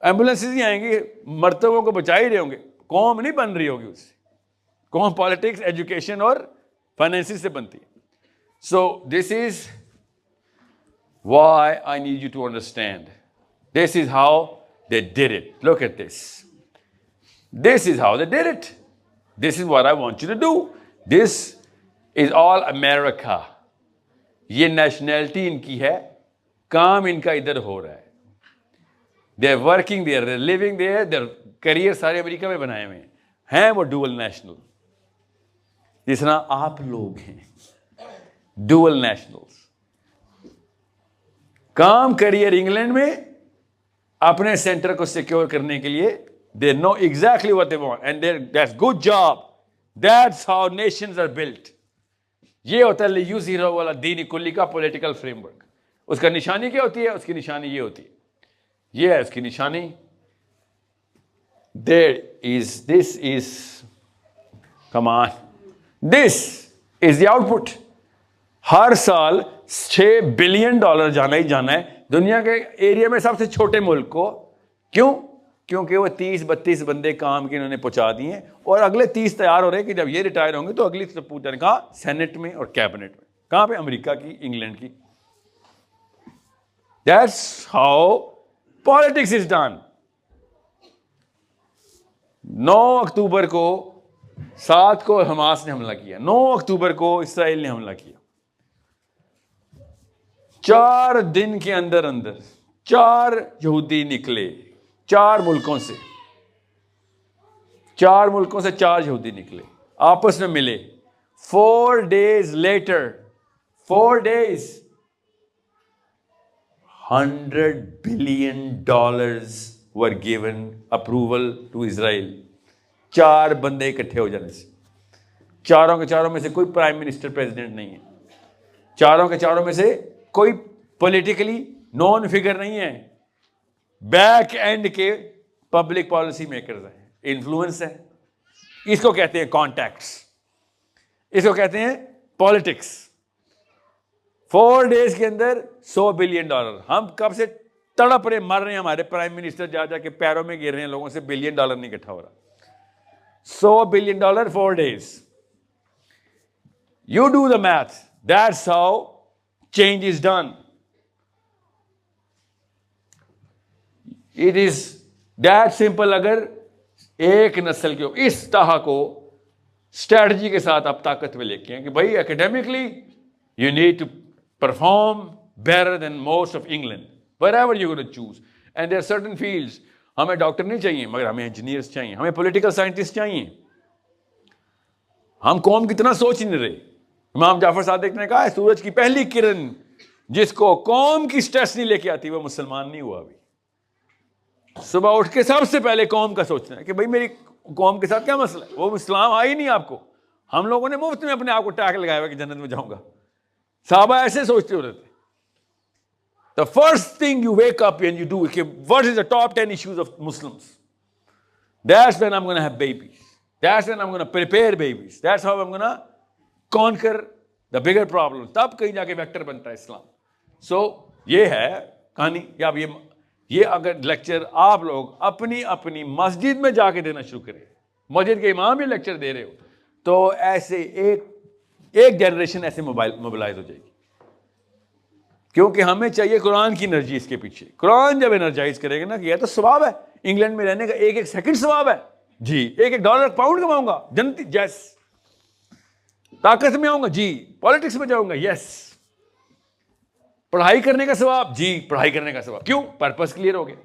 एम्बुलेंसेज ही आएंगी, मरतबों को बचा ही रहे होंगे, कौम नहीं बन रही होगी उससे। कौम पॉलिटिक्स, एजुकेशन और फाइनेंसिस से बनती है। So this is why I need you to understand, this is how they did it. Look at this, this is how they did it, this is what I want you to do, this is all America. ये nationality इनकी है, काम इनका इधर हो रहा है। They are working there, they are living there, their career सारे अमेरिका में बनाए हुए हैं वो डुअल नेशनल। जिस तरह आप लोग हैं डुअल नेशनल्स, काम करियर इंग्लैंड में, अपने सेंटर को सिक्योर करने के लिए they know exactly what they want and that's good job. That's how nations are built. ये होता है लियुज़हिरहु अला दीन कुल्ली का पॉलिटिकल फ्रेमवर्क। उसका निशानी क्या होती है? उसकी निशानी ये होती है, ये है उसकी निशानी। This is come on, this is the output. हर साल $6 बिलियन जाना ही जाना है दुनिया के एरिया में सबसे छोटे मुल्क को। क्यों? क्योंकि वो 30-32 बंदे काम के इन्होंने पहुंचा दिए हैं और अगले 30 तैयार हो रहे हैं कि जब ये रिटायर होंगे तो अगली पूछने कहा सेनेट में और कैबिनेट में। कहां पे? अमेरिका की, इंग्लैंड की। That's how politics is done. 9 अक्टूबर को 7 को हमास ने हमला किया, 9 अक्टूबर को इसराइल ने हमला किया। 4 दिन के अंदर अंदर 4 यहूदी निकले, 4 मुल्कों से, 4 मुल्कों से 4 यहूदी निकले, आपस में मिले। 4 days later, 4 days, $100 billion were given approval to Israel। 4 बंदे इकट्ठे हो जाने से, चारों के चारों में से कोई प्राइम मिनिस्टर प्रेसिडेंट नहीं है, चारों के चारों में से कोई पॉलिटिकली नॉन फिगर नहीं है, बैक एंड के पब्लिक पॉलिसी मेकर्स हैं, इन्फ्लुएंस है। इसको कहते हैं कॉन्टैक्ट्स, इसको कहते हैं पॉलिटिक्स। 4 days के अंदर $100 बिलियन। हम कब से तड़प रहे, मर रहे हैं, हमारे प्राइम मिनिस्टर जा जाके पैरों में गिर रहे हैं लोगों से, $1 बिलियन नहीं इकट्ठा हो रहा। $100 billion 4 days। You do the math. That's how change is done. It is that simple। अगर एक नस्ल के इस तरह को स्ट्रैटेजी के साथ आप ताकत में लेके हैं कि भाई academically you need to perform better than most of England wherever you're going to choose. And there are certain fields. हमें डॉक्टर नहीं चाहिए मगर हमें इंजीनियर्स चाहिए, हमें पॉलिटिकल साइंटिस्ट चाहिए. हम कौम कितना सोच ही नहीं रहे. इमाम जाफर सादिक ने कहा है सूरज की पहली किरण जिसको कौम की स्ट्रेस नहीं लेके आती वो मुसलमान नहीं हुआ अभी. सुबह उठ के सबसे पहले कौम का सोचना है कि भाई मेरी कौम के साथ क्या मसला है. वो इस्लाम आ ही नहीं आपको. हम लोगों ने मुफ्त में अपने आप को टैग लगाया हुआ कि जन्नत में जाऊंगा. साहबा ऐसे सोचते होते थे. The first thing you wake up and you do, okay, what is the top 10 issues of Muslims? That's when I'm going to have babies. That's when I'm going to prepare babies. That's how I'm going to conquer the bigger problem. तब कहीं जाके vector बनता है इस्लाम. So ये है कहानी. या अब ये अगर लेक्चर आप लोग अपनी अपनी मस्जिद में जाके देना शुरू करें, मस्जिद के इमाम ही लेक्चर दे रहे हो, तो ऐसे एक जनरेशन ऐसे मोबिलाइज हो जाएगी. क्योंकि हमें चाहिए कुरान की एनर्जी इसके पीछे. कुरान जब एनर्जाइज करेगा ना कि यह तो सवाब है, इंग्लैंड में रहने का एक एक सेकंड सवाब है जी, एक एक डॉलर पाउंड कमाऊंगा जनती जैस, ताकत में आऊंगा जी, पॉलिटिक्स में जाऊंगा यस, पढ़ाई करने का सवाब जी, पढ़ाई करने का सवाब. क्यों? पर्पस क्लियर हो गया.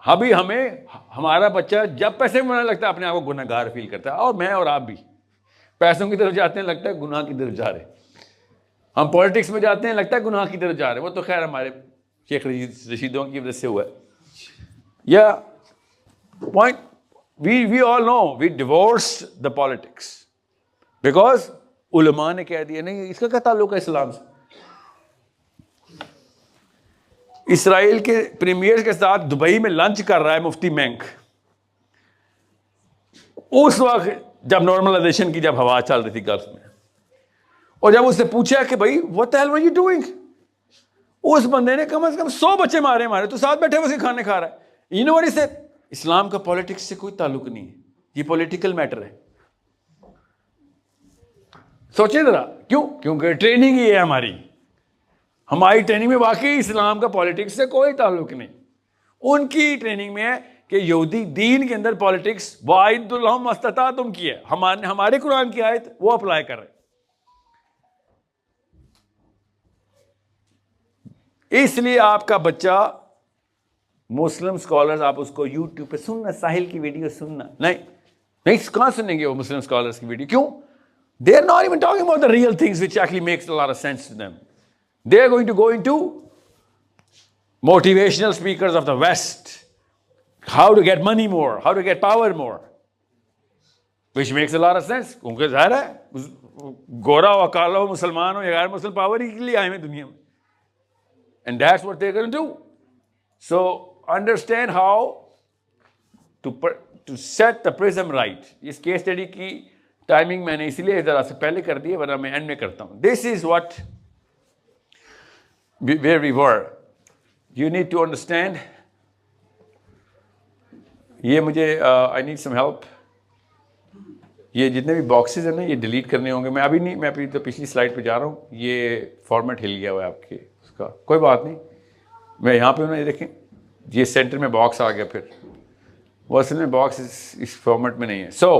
अभी हमें हमारा बच्चा जब पैसे बनाने लगता है अपने आप को गुनहगार फील करता है, और मैं और आप भी पैसों की तरफ जाते हैं लगता है गुनाह की तरफ जा रहे. हम पॉलिटिक्स में जाते हैं लगता है गुनाह की तरफ जा रहे हैं. वो तो खैर हमारे शेख रशीदों की वजह से हुआ है. या point we all know we divorced the politics because उलमा ने कह दिया नहीं इसका क्या ताल्लुक है इस्लाम से. इसराइल के प्रीमियर के साथ दुबई में लंच कर रहा है मुफ्ती मैंक, उस वक्त जब नॉर्मलाइजेशन की जब हवा चल रही थी गल्फ में, और जब उससे पूछा कि भाई what the hell were you doing, उस बंदे ने कम से कम 100 बच्चे मारे हमारे, तो साथ बैठे हुए खाने खा रहा है. You know what he said, इस्लाम का पॉलिटिक्स से कोई ताल्लुक नहीं है, ये पॉलिटिकल मैटर है. सोचिए जरा क्यों? क्योंकि ट्रेनिंग ही है हमारी ट्रेनिंग में वाकई इस्लाम का पॉलिटिक्स से कोई ताल्लुक नहीं. उनकी ट्रेनिंग में है कि यहूदी दीन के अंदर पॉलिटिक्स वाइदुल्लहुम मस्ततातुम की है, हमारे कुरान की आयत वो अप्लाई कर रहे हैं. इसलिए आपका बच्चा मुस्लिम स्कॉलर्स, आप उसको यूट्यूब पे सुनना, साहिल की वीडियो सुनना, नहीं कहां सुनेंगे वो मुस्लिम स्कॉलर्स की वीडियो. क्यों? They are not even talking about the real things which actually makes a lot of sense to them. They are going to go into motivational speakers of the West, how to get money more, how to get power more, which makes a lot of sense. क्योंकि ज़ाहिर है गोरा हो काला हो मुसलमान हो या गैर मुस्लिम पावर ही के लिए आए हैं दुनिया में, and that's what they're going to do. So understand how to set the prism right. इस केस स्टडी की टाइमिंग मैंने इसलिए ज़रा से पहले कर दी है, वरना मैं एंड में करता हूँ. This is what where we were. You need to understand. ये मुझे I need some help. ये जितने भी बॉक्सेस हैं ना ये डिलीट करने होंगे. मैं अभी नहीं, मैं अभी तो पिछली स्लाइड पे जा रहा हूँ. ये फॉर्मेट हिल गया हुआ है आपके उसका, कोई बात नहीं. मैं यहाँ पे हूँ ना, ये देखें ये सेंटर में बॉक्स आ गया. फिर वो असल में बॉक्स इस फॉर्मेट में नहीं है. So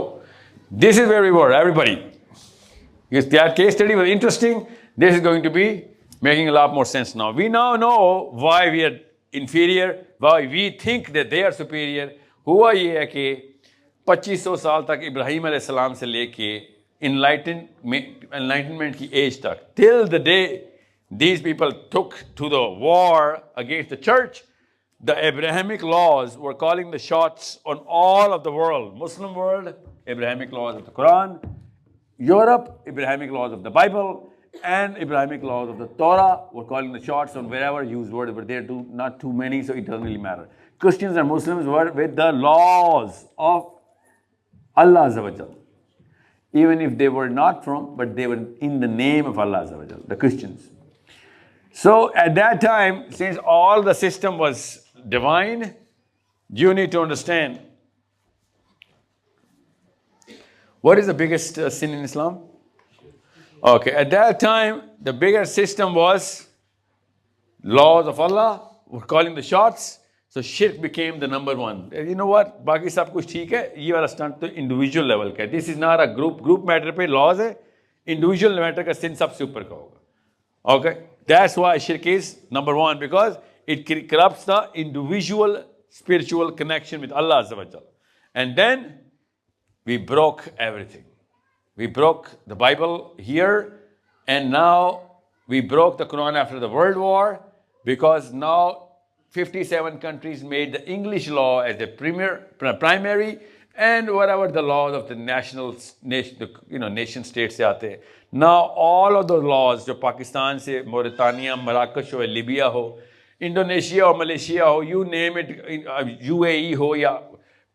this is where we were, everybody. That case study was interesting. This is going to be making a lot more sense now. We now know why we are inferior, why we think that they are superior. हुआ ये है कि 2500 साल तक इब्राहीम अलैहिस्सलाम से लेके enlightenment की एज तक, till the day these people took to the war against the church, the Abrahamic laws were calling the shots on all of the world. Muslim world, Abrahamic laws of the Quran. Europe, Abrahamic laws of the Bible. And Abrahamic laws of the Torah were calling the shots on wherever used word were there, too, not too many, so it doesn't really matter. Christians and Muslims were with the laws of Allah Azza wa Jal. Even if they were not from, but they were in the name of Allah Azza wa Jal, the Christians. So at that time, since all the system was divine, you need to understand what is the biggest sin in Islam? Okay, at that time, the bigger system was laws of Allah were calling the shots. So shirk became the number one. You know what? बाकी सब कुछ ठीक है. ये वाला stunt तो individual level का है. This is not a group matter पे laws है. Individual matter का sin सबसे ऊपर का होगा. Okay? That's why shirk is number one, because it corrupts the individual spiritual connection with Allah Azza wa Jal. And then we broke everything. We broke the Bible here, and now we broke the Quran after the World War, because now 57 countries made the English law as the primary, and whatever the laws of the nation states se aate. Now all of the laws, जो पाकिस्तान से Mauritania, Marrakesh हो, Libya हो, Indonesia or Malaysia ho, you name it, UAE ho ya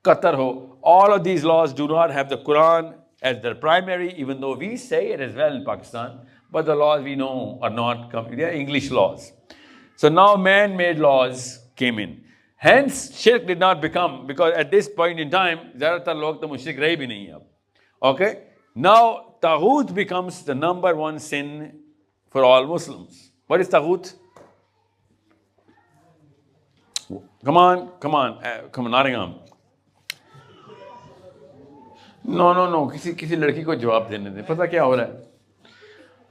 Qatar ho, all of these laws do not have the Quran as their primary, even though we say it as well in Pakistan, but the laws we know are not, they are English laws. So now man-made laws came in. Hence, shirk did not become, because at this point in time, ज़्यादातर लोग तो मुशरिक रहे भी नहीं अब. Okay? Now, taghut becomes the number one sin for all Muslims. What is taghut? Come on, Nottingham. No. किसी लड़की को जवाब देने दें. पता क्या हो रहा है?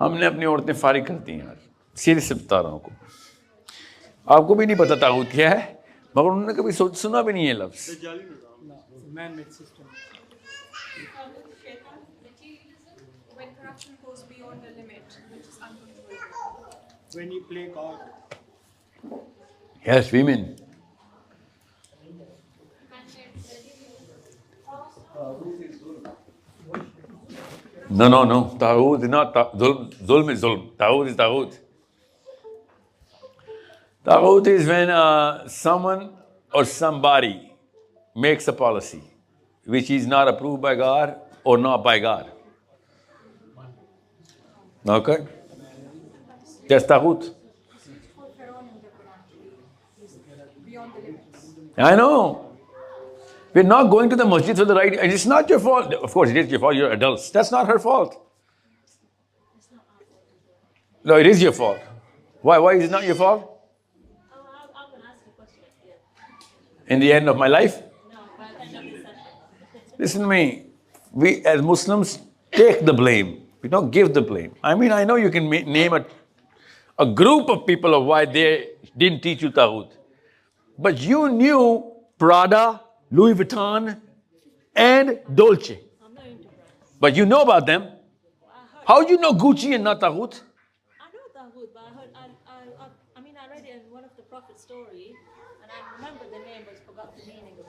हमने अपनी औरतें फारिग कर दी यार. सीरियस से बता रहा हूँ आपको. आपको भी नहीं पता तागूत क्या है, मगर उन्होंने कभी सुना भी नहीं है लफ्ज़. When corruption goes beyond the limit, which is uncontrollable. When you play God. Yes, women. No. Taghut is not zulm is zulm. Taghut is taghut. Taghut is when someone or somebody makes a policy which is not approved by God or not by God. Okay? That's taghut. I know. We're not going to the masjid for the right. And it's not your fault. Of course, it is your fault. You're adults. That's not her fault. No, it is your fault. Why is it not your fault? I'm going to ask you a question. In the end of my life? No, by the end of this session. Listen to me. We as Muslims take the blame. We don't give the blame. I mean, I know you can name a group of people of why they didn't teach you taghut. But you knew Prada, Louis Vuitton, and Dolce. I'm not into brands. But you know about them. How do you know Gucci and not taghut? I know Taghut, but I read it in one of the Prophet's story, and I remember the name, but forgot the meaning of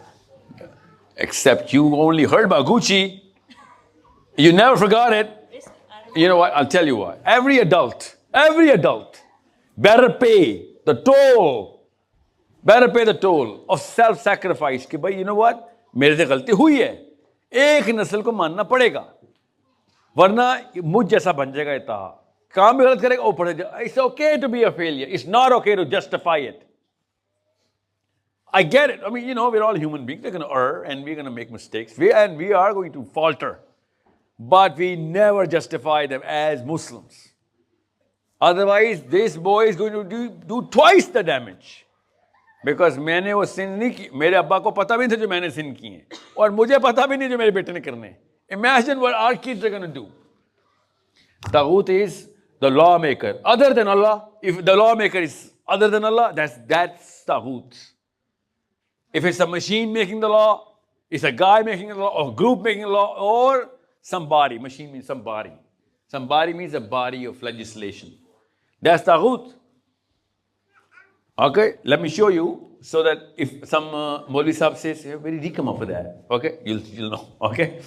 that. Except you only heard about Gucci. You never forgot it. You know what? I'll tell you why. Every adult better pay the toll of self-sacrifice. कि भाई, you know what? मेरे से गलती हुई है. एक नस्ल को मानना पड़ेगा. वरना मुझ जैसा बन जाएगा इत्तेहा. काम भी गलत करेगा, वो पड़े जाएगा. It's okay to be a failure. It's not okay to justify it. I get it. I mean, we're all human beings. We're going to err and we're going to make mistakes. We are going to falter. But we never justify them as Muslims. Otherwise, this boy is going to do twice the damage. Because मैंने वो sin नहीं की. मेरे अब्बा को पता भी नहीं था जो मैंने sin की है. और मुझे पता भी नहीं जो मेरे बेटे ने करने. Imagine what our kids are going to do. Taghut is the lawmaker. Other than Allah, if the lawmaker is other than Allah, that's Taghut. If it's a machine making the law, it's a guy making the law, or a group making the law, or somebody. Machine means somebody. Somebody means a body of legislation. That's Taghut. Okay, let me show you so that if some Maulvi Sahib says, hey, where did he come up with that? Okay, you'll know. Okay,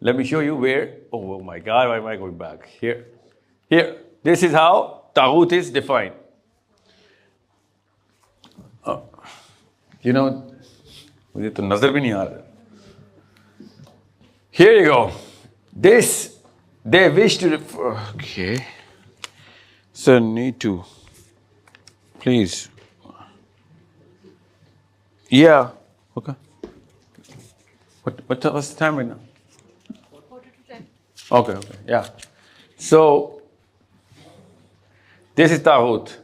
let me show you where. Oh my God, why am I going back? Here. This is how Taghut is defined. मुझे तो नजर भी नहीं आ रहा. Here you go. This, they wish to refer. Okay. So need to. Please. Yeah. Okay. What's the time right now? 10. Okay. Yeah. So, this is Taghut.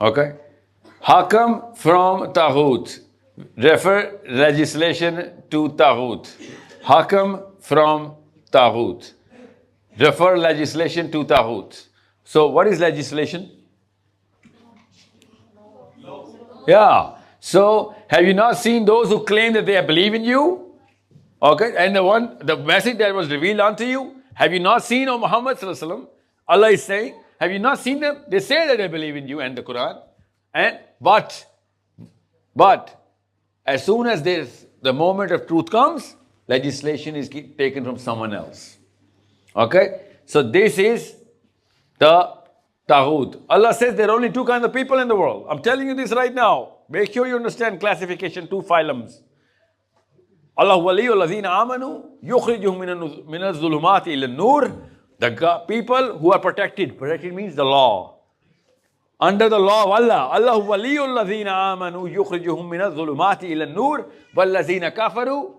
Okay. Hakam from Taghut. refer legislation to Taghut. Hakam from Taghut. Refer legislation to Taghut. So what is legislation? Yeah. So have you not seen those who claim that they believe in you? Okay. And the message that was revealed unto you, have you not seen, O Muhammad sallallahu alaihi wasallam? Allah is saying, have you not seen them? They say that they believe in you and the Quran. But as soon as the moment of truth comes, legislation is taken from someone else. Okay? So this is the Taghut. Allah says there are only two kinds of people in the world. I'm telling you this right now. Make sure you understand classification, two phylums. Allah waliyul ladhina amanu yukhrijuhum min az-zulumati ila an-nur. The people who are protected. Protected means the law. Under the law of Allah. Allah waliyul ladhina amanu yukhrijuhum min az-zulumati ila an-nur wal ladhina kafaru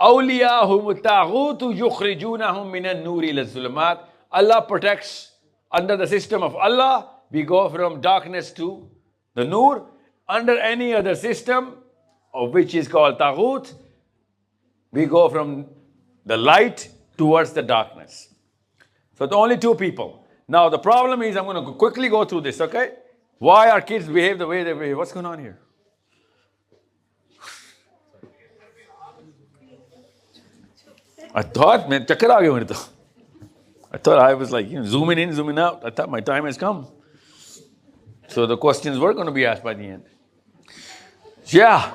awliyahum at-taghutu yukhrijunahum min an-nur ila az-zulumat. Allah protects. Under the system of Allah, we go from darkness to the nur. Under any other system, of which is called Taghut, we go from the light towards the darkness. So the only two people. Now the problem is, I'm going to quickly go through this, okay? Why our kids behave the way they behave? What's going on here? I thought, man, chakkar aa gaya mere to. I thought I was like, zooming in, zooming out. I thought my time has come. So the questions were going to be asked by the end. Yeah.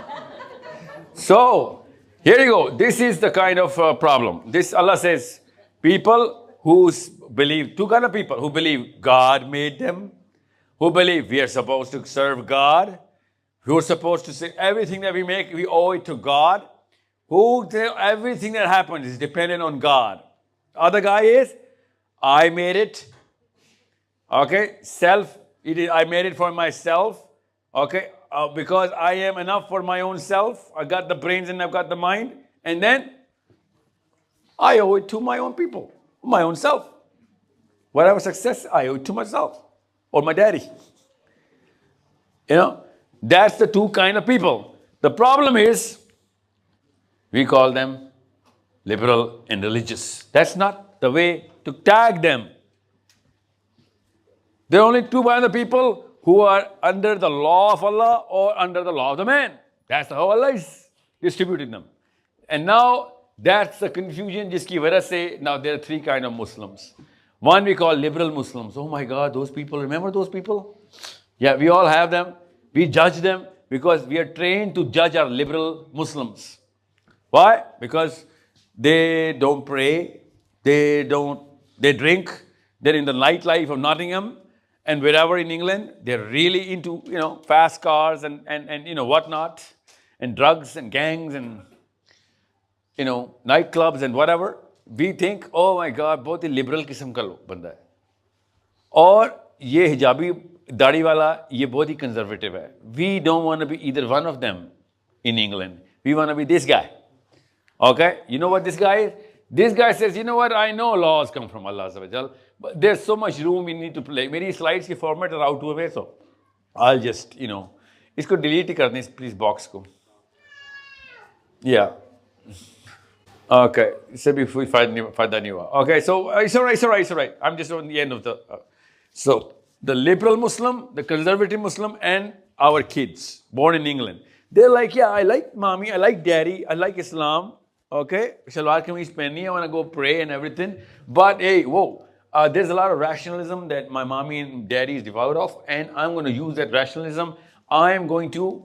So, here you go. This is the kind of problem. This, Allah says, people who believe, two kind of people, who believe God made them, who believe we are supposed to serve God, who are supposed to say everything that we make, we owe it to God, who everything that happens is dependent on God. Other guy is, I made it. Okay, I made it for myself. Okay, because I am enough for my own self. I got the brains and I've got the mind. And then I owe it to my own people, my own self. Whatever success, I owe it to myself or my daddy. That's the two kind of people. The problem is, we call them liberal and religious. That's not the way to tag them. There are only two kinds of people who are under the law of Allah or under the law of the man. That's how Allah is distributing them. And now that's the confusion jiski wajah se now there are three kinds of Muslims. One we call liberal Muslims. Oh my God, those people, remember those people? Yeah, we all have them. We judge them because we are trained to judge our liberal Muslims. Why? Because they don't pray, they drink, they're in the nightlife of Nottingham and wherever in England, they're really into, fast cars and whatnot, and drugs and gangs and, nightclubs and whatever. We think, oh my God, बहुत ही liberal किस्म का बंदा है. और ये हिजाबी दाढ़ी वाला, ये बहुत ही conservative है. We don't want to be either one of them in England. We want to be this guy. Okay? You know what this guy is? This guy says, you know what, I know laws come from Allah Azza wa Jal, but there's so much room we need to play. मेरी slides की format are out हुए, so I'll just, इसको delete ही कर दें, please box को. Yeah. Okay. So before we find that new one. Okay, so it's all right. I'm just on the end of the... So, the liberal Muslim, the conservative Muslim, and our kids born in England. They're like, yeah, I like mommy, I like daddy, I like Islam. Okay, Shalwar kameez pehni, I want to go pray and everything. But hey, whoa, there's a lot of rationalism that my mommy and daddy is devoid of, and I'm going to use that rationalism. I'm going to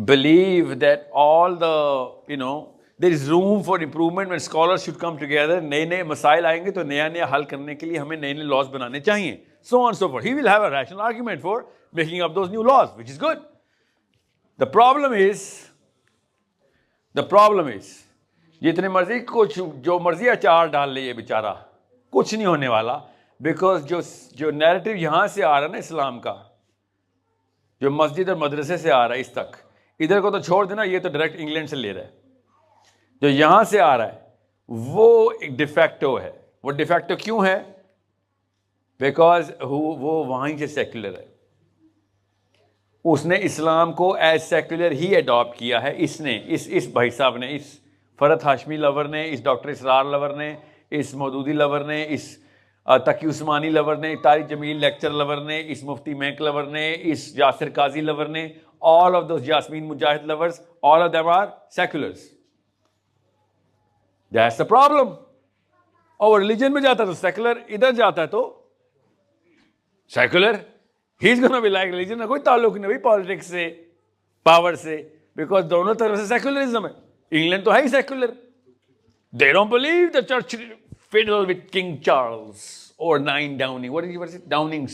believe that all the, there is room for improvement when scholars should come together. नए मसाइल आएंगे तो नया हल करने के लिए हमें नए laws बनाने चाहिए. So on and so forth. He will have a rational argument for making up those new laws, which is good. The problem is, जितने मर्जी कुछ जो मर्जी अचार डाल ले ये बेचारा कुछ नहीं होने वाला, because जो नैरेटिव यहाँ से आ रहा है ना इस्लाम का, जो मस्जिद और मदरसे से आ रहा है इस तक, इधर को तो छोड़ देना, ये तो डायरेक्ट इंग्लैंड से ले रहा है. जो यहाँ से आ रहा है वो एक डिफेक्टो है. वो डिफेक्टो क्यों है? बिकॉज वो वहीं से सेक्युलर है. उसने इस्लाम को एज सेकुलर ही अडॉप्ट किया है। इसने इस भाई साहब ने, इस फरत हाशमी लवर ने, इस डॉक्टर इसरार लवर ने, इस मौदूदी लवर ने, इस तकी उस्मानी लवर ने, तारिक जमील लेक्चर लवर ने, इस मुफ्ती महक लवर ने, इस यासिर काजी लवर ने, all of those Yasmin Mujahid lovers, all of them are seculars. That's the problem. और रिलीजन में जाता है तो सेकुलर, इधर जाता है तो secular. He is gonna be like religion का कोई ताल्लुक नहीं भाई पॉलिटिक्स से, पावर से, बिकॉज दोनों तरफ से सेकुलरिज्म है. इंग्लैंड तो है ही secular. They don't believe the church fiddle with King Charles or 9 Downing. What is it? Downing.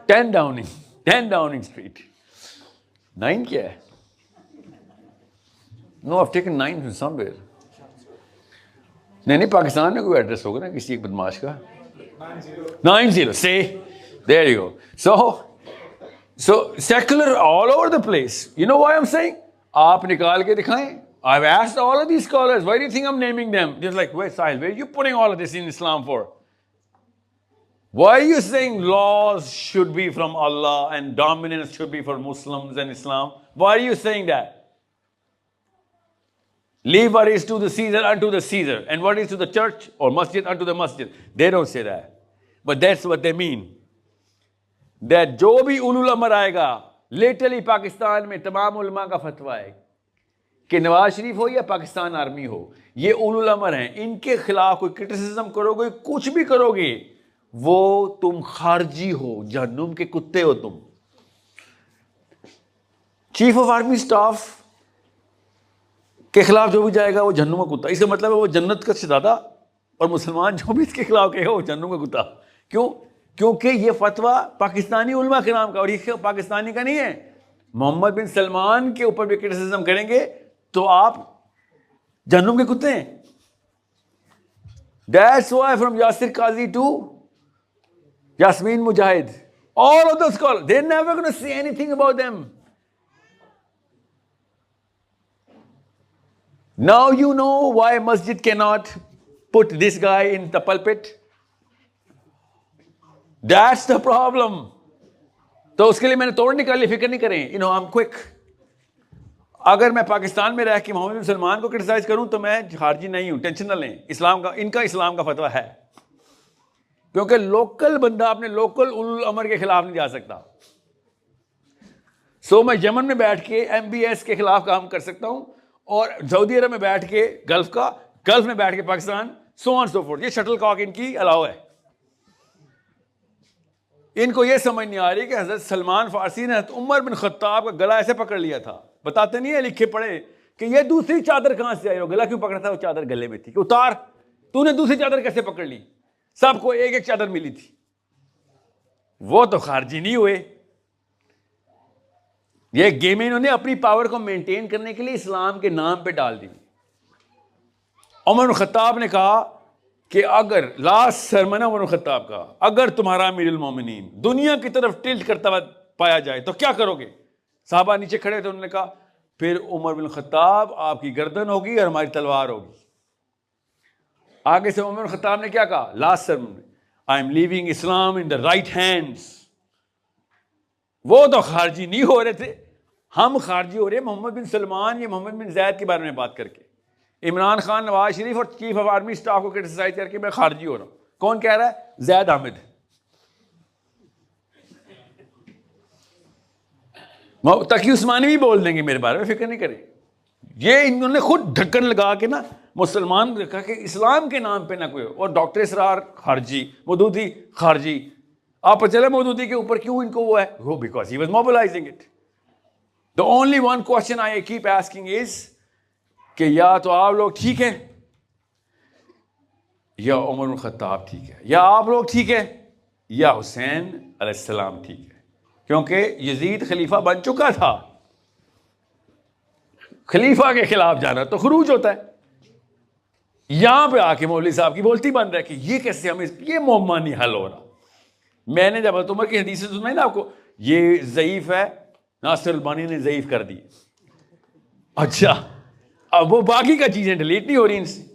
10 Downing. 10 Downing Street. 9 क्या है? No, I've taken 9 from somewhere. नहीं, पाकिस्तान में कोई एड्रेस होगा ना किसी एक बदमाश का. 90. See, there you go. So secular all over the place. You know why I'm saying? आप निकाल के दिखाएं. I've asked all of these scholars, why do you think I'm naming them? Just like, wait, Sahil, where are you putting all of this in Islam for? Why are you saying laws should be from Allah and dominance should be for Muslims and Islam? Why are you saying that? Leave what is to the Caesar unto the Caesar, and what is to the church or masjid unto the masjid. They don't say that. But that's what they mean. That जो भी उलुल अमर आएगा, literally Pakistan में तमाम उलमा का फतवा है कि नवाज शरीफ हो या पाकिस्तान आर्मी हो, ये उलुल अमर हैं, इनके खिलाफ कोई क्रिटिसिज्म करोगे, कुछ भी करोगे, वो तुम खारजी हो, जहन्नुम के कुत्ते हो तुम. चीफ ऑफ आर्मी स्टाफ के खिलाफ जो भी जाएगा वो जहन्नुम का कुत्ता. इसका मतलब है वो जन्नत का शहजादा, और मुसलमान जो भी इसके खिलाफ कहेगा वो जहन्नुम का कुत्ता. क्यों? क्योंकि ये फतवा पाकिस्तानी उलमा के नाम का, और ये पाकिस्तानी का नहीं है. मोहम्मद बिन सलमान के ऊपर भी क्रिटिसिज्म करेंगे तो आप जहन्नुम के कुत्ते हैं. That's why from Yasir Qazi to Yasmin Mujahid, all of the scholars, they're never going to say anything about them. Now you know why masjid cannot put this guy in the pulpit. That's the problem. तो उसके लिए मैंने तोड़ निकाली, फिक्र नहीं करें. You know, I'm quick. अगर मैं पाकिस्तान में रह के मोहम्मद बिन सलमान को क्रिटिसाइज करूं तो मैं खारजी नहीं हूं. टेंशन न लें. इस्लाम का, इनका इस्लाम का फतवा है, क्योंकि लोकल बंदा अपने लोकल उल अमर के खिलाफ नहीं जा सकता. सो मैं यमन में बैठ के MBS के खिलाफ काम कर सकता हूं, और सऊदी अरब में बैठ के गल्फ में बैठ के Pakistan, so on so fourth. ये शटल कॉक इनकी अलाउ है. इनको ये समझ नहीं आ रही कि हजरत सलमान फारसी ने उमर बिन खत्ताब का गला ऐसे पकड़ लिया था. बताते नहीं है, लिखे पढ़े, कि ये दूसरी चादर कहां से आई. गला क्यों पकड़ा था? वो चादर गले में थी कि उतार. तूने दूसरी चादर कैसे पकड़ ली? सबको एक एक चादर मिली थी. वो तो खारजी नहीं हुए. ये गेम इन्होंने अपनी पावर को मेंटेन करने के लिए इस्लाम के नाम पे डाल दी. उमर बिन खत्ताब ने कहा कि अगर last sermon Umar bin Khattab का, अगर तुम्हारा अमीरुल मोमिनीन दुनिया की तरफ टिल्ट करता हुआ पाया जाए तो क्या करोगे? साहबा नीचे खड़े थे. उन्होंने कहा फिर उमर बिन खत्ताब आपकी गर्दन होगी और हमारी तलवार होगी. आगे से उमर बिन खत्ताब ने क्या कहा लास्ट सरमन में? I am leaving Islam in the right hands. वो तो खारजी नहीं हो रहे थे, हम खारजी हो रहे हैं. मोहम्मद बिन सलमान या मोहम्मद बिन जैद के बारे में बात करके, इमरान खान, नवाज शरीफ और चीफ ऑफ आर्मी स्टाफ को क्रिटिसाइज करके मैं खारजी हो रहा हूं. कौन कह रहा है? जैद हामिद. तकी उस्मानी भी बोल देंगे मेरे बारे में, फिक्र नहीं करें. ये इन्होंने खुद ढक्कन लगा के ना मुसलमान रखा कि इस्लाम के नाम पे ना कोई हो. और डॉक्टर इसरार खारजी, मौदूदी खारजी. आप चले मौदूदी के ऊपर क्यों इनको वो है? वो because he was mobilising it. The only one question I keep asking is कि या तो आप लोग ठीक है, या उमर बिन खत्ताब ठीक है, या आप लोग ठीक है, या हुसैन अलैहिस्सलाम ठीक है. क्योंकि यजीद खलीफा बन चुका था. खलीफा के खिलाफ जाना तो खरूज होता है. यहां पे आके मौलवी साहब की बोलती बन रहा है कि ये कैसे हमें, ये मुअम्मा नहीं हल हो रहा. मैंने जब उमर की हदीस सुनाई ना आपको, ये ज़ईफ है, नासिर अल्बानी ने ज़ईफ कर दी. अच्छा, अब वो बाकी का चीजें डिलीट नहीं हो रही इनसे.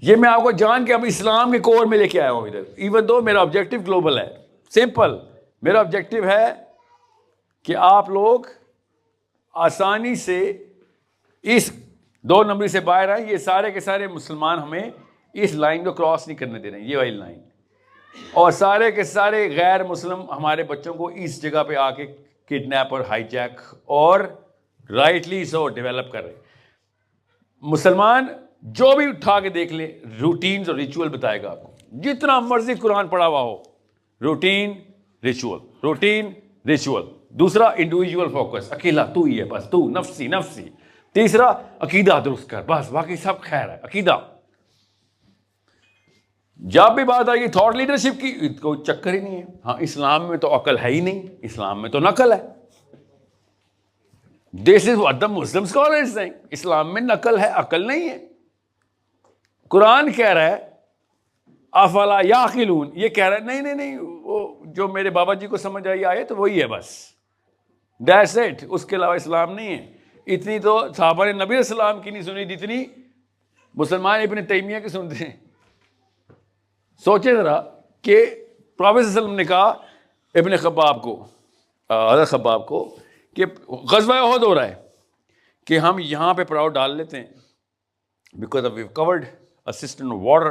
ये मैं आपको जान के अब इस्लाम के कोर में लेके आया हूं इधर. इवन दो मेरा ऑब्जेक्टिव ग्लोबल है, सिंपल. मेरा ऑब्जेक्टिव है कि आप लोग आसानी से इस 2 नंबर से बाहर आए। ये सारे के सारे मुसलमान हमें इस लाइन को क्रॉस नहीं करने दे रहे हैं, ये वाली लाइन, और सारे के सारे गैर मुस्लिम हमारे बच्चों को इस जगह पे आके किडनैप और हाईजैक और राइटली सो डेवलप कर रहे। मुसलमान जो भी उठा के देख ले, रूटीन्स और रिचुअल बताएगा आपको, जितना मर्जी कुरान पढ़ा हुआ हो, रूटीन रिचुअल, रूटीन रिचुअल। दूसरा इंडिविजुअल फोकस, अकेला तू ही है बस, तू नफसी नफसी। तीसरा अकीदा दुरुस्त कर, बस बाकी सब खैर है, अकीदा। जब भी बात आएगी थॉट लीडरशिप की, कोई चक्कर ही नहीं है। हाँ, इस्लाम में तो अकल है ही नहीं, इस्लाम में तो नकल है। This is what the Muslim scholars saying, इस्लाम में नकल है, अकल नहीं है। कुरान कह रहा है अफला याकिलून, ये कह रहा है नहीं नहीं नहीं, वो जो मेरे बाबा जी को समझ आई आए तो वही है बस, दैट्स इट, उसके अलावा इस्लाम नहीं है। इतनी तो साहबा ने नबी इस्लाम की नहीं सुनी जितनी मुसलमान इब्न तैमिया की सुनते हैं। सोचे जरा कि प्रॉफेट सल्लल्लाहु अलैहि वसल्लम ने कहा इब्न खब्बाब को, हज़रत खब्बाब को, कि ग़ज़वा उहद हो रहा है कि हम यहाँ पे पड़ाव डाल लेते हैं because of we covered assistant water.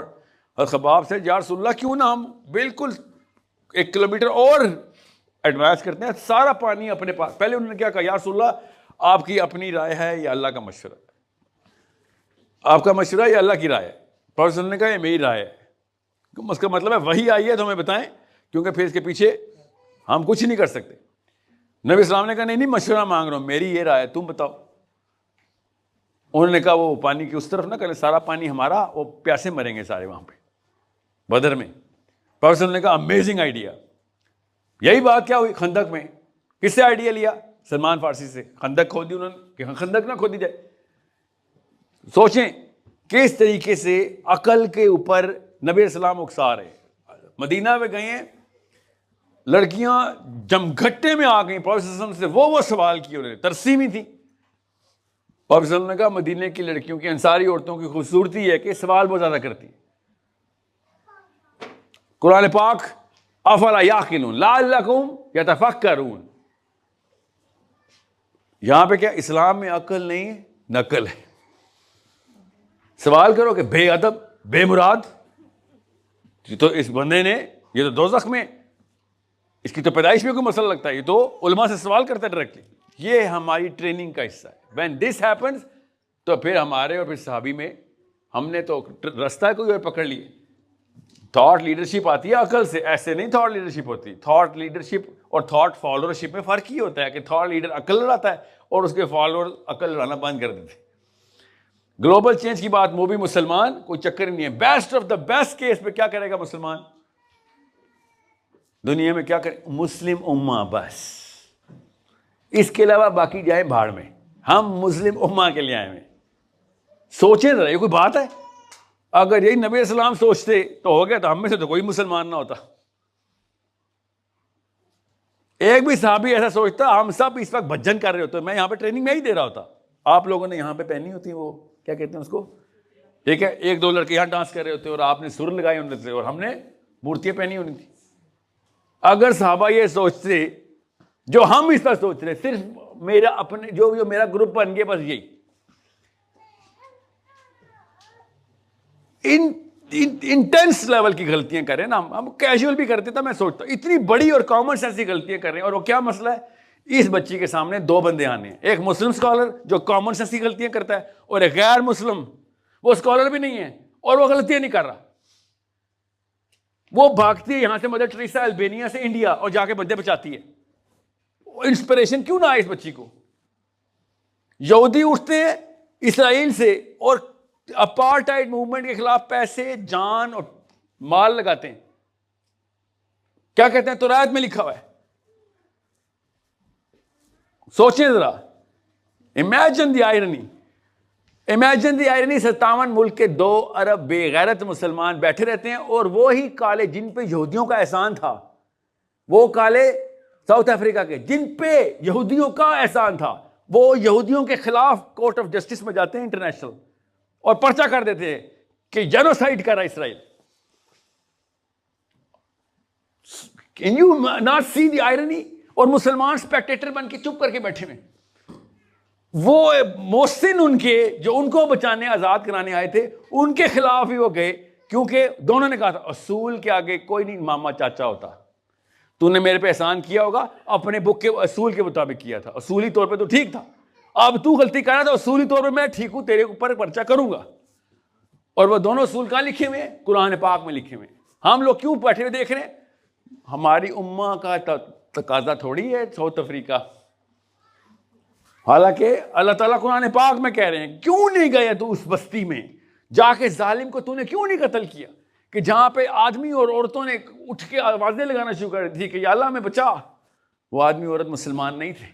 हज़रत खब्बाब से या रसूलल्लाह क्यों ना हम बिल्कुल 1 किलोमीटर और एडवांस करते हैं, सारा पानी अपने पास। पहले उन्होंने क्या कहा, या रसूलल्लाह आपकी अपनी राय है या अल्लाह का मशवरा है, आपका मशवरा या अल्लाह की राय है। प्रॉफेट ने कहा ये मेरी राय है। उसका मतलब है वही आई है तो हमें बताएं, क्योंकि फिर इसके पीछे हम कुछ नहीं कर सकते। नबी इस्लाम ने कहा नहीं नहीं, मशवरा मांग रहा हूं, मेरी ये राय है, तुम बताओ। उन्होंने कहा वो पानी की उस तरफ ना करें, सारा पानी हमारा, वो प्यासे मरेंगे सारे वहां पे बदर में। प्रॉफेट ने कहा अमेजिंग आइडिया। यही बात क्या हुई खंदक में, किससे आइडिया लिया? सलमान फारसी से। खंदक खोदी उन्होंने कि खंदक ना खोदी जाए। सोचें किस तरीके से अकल के ऊपर नबी इस्लाम उकसा रहे। मदीना में गए हैं, लड़कियां जमघट्टे में आ गई प्रॉफेट से, वो सवाल किए उन्होंने, तरसीमी थी। प्रॉफेट ने कहा मदीने की लड़कियों की, अंसारी औरतों की खूबसूरती है कि सवाल बहुत ज्यादा करती है। कुरान पाक अफला याकिलून लअल्लकुम यतफक्करून, यहां पे क्या इस्लाम में अकल नहीं है, नकल है। सवाल करो कि बेअदब बेमुराद, तो इस बंदे ने, ये तो दोज़ख में, इसकी तो पैदाइश में कोई मसला लगता है, ये तो उलमा से सवाल करता है डायरेक्टली। ये हमारी ट्रेनिंग का हिस्सा है। व्हेन दिस हैपेंस, तो फिर हमारे और फिर सहाबी में हमने तो रास्ता कोई और पकड़ लिए। थॉट लीडरशिप आती है अकल से, ऐसे नहीं थॉट लीडरशिप होती। थॉट लीडरशिप और थॉट फॉलोअरशिप में फर्क ही होता है कि थॉट लीडर अकल लड़ाता है और उसके फॉलोअर अकल लड़ाना बंद कर देते। ग्लोबल चेंज की बात, वो भी मुसलमान, कोई चक्कर नहीं है। Best of the best case पे क्या करेगा मुसलमान दुनिया में? क्या करे? मुस्लिम उम्मा बस, इसके अलावा बाकी जाए भाड़ में। हम मुस्लिम उम्मा के लिए आए हैं। सोचें जरा, ये कोई बात है? अगर यही नबी इस्लाम सोचते तो हो गया, तो हम में से तो कोई मुसलमान ना होता। एक भी साहबी ऐसा सोचता, हम सब इस वक्त भजन कर रहे होते। मैं यहां पे ट्रेनिंग में ही दे रहा होता। आप लोगों ने यहां पे पहनी होती वो क्या कहते हैं उसको, ठीक है, 1-2 लड़के यहां डांस कर रहे होते और आपने सुर लगाए उनमें से, और हमने मूर्तियां पहनी होनी थी। अगर साहबा ये सोचते जो हम इस पर सोच रहे, सिर्फ मेरा अपने जो मेरा ग्रुप बन गया, बस यही इंटेंस लेवल की गलतियां कर रहे हैं ना। हम कैजुअल भी करते था, मैं सोचता इतनी बड़ी और कॉमन सेंस की गलतियां कर रहे हैं। और वो क्या मसला है? इस बच्ची के सामने 2 बंदे आने हैं, एक मुस्लिम स्कॉलर जो कॉमन सेंस की गलतियां करता है, और एक गैर मुस्लिम, वो स्कॉलर भी नहीं है और वो गलतियां नहीं कर रहा। वो भागती है यहां से मदर टेरेसा अल्बानिया से इंडिया और जाके बंदे बचाती है। इंस्पिरेशन क्यों ना आए इस बच्ची को? यहूदी उठते हैं इसराइल से और अपार्टाइड मूवमेंट के खिलाफ पैसे, जान और माल लगाते हैं। क्या कहते हैं? तौरात में लिखा हुआ है। सोचें जरा, imagine the irony, imagine the irony. 57 मुल्क के 2 अरब बेगैरत मुसलमान बैठे रहते हैं, और वो ही काले जिन पे यहूदियों का एहसान था, वो काले साउथ अफ्रीका के जिन पे यहूदियों का एहसान था, वो यहूदियों के खिलाफ कोर्ट ऑफ जस्टिस में जाते हैं इंटरनेशनल, और पर्चा कर देते हैं कि जेनोसाइड कर रहा है Israel. Can you not see the irony? और मुसलमान स्पेक्टेटर बन के चुप करके बैठे हुए, वो मोहसिन उनके जो उनको बचाने आजाद कराने आए थे उनके खिलाफ ही वो गए, क्योंकि दोनों ने कहा था असूल के आगे कोई नहीं मामा चाचा होता। तूने मेरे पे एहसान किया होगा, अपने बुक के असूल के मुताबिक किया था, असूली तौर पे तो ठीक था, अब तू गलती कर रहा था, असूली तौर पे मैं ठीक हूं, तेरे ऊपर पर्चा करूंगा। और वो दोनों असूल कहां लिखे हुए हैं? कुरान पाक में लिखे हुए हैं। हम लोग क्यों बैठे हुए देख रहे हैं? हमारी उम्मा का तकाजा थोड़ी है साउथ अफ्रीका। हालांकि अल्लाह ताला कुरान पाक में कह रहे हैं, क्यों नहीं गए तू उस बस्ती में जाके जालिम को तूने क्यों नहीं कत्ल किया, कि जहां पे आदमी और औरतों ने उठ के आवाजें लगाना शुरू कर दी कि या अल्लाह में बचा। वो आदमी औरत मुसलमान नहीं थे।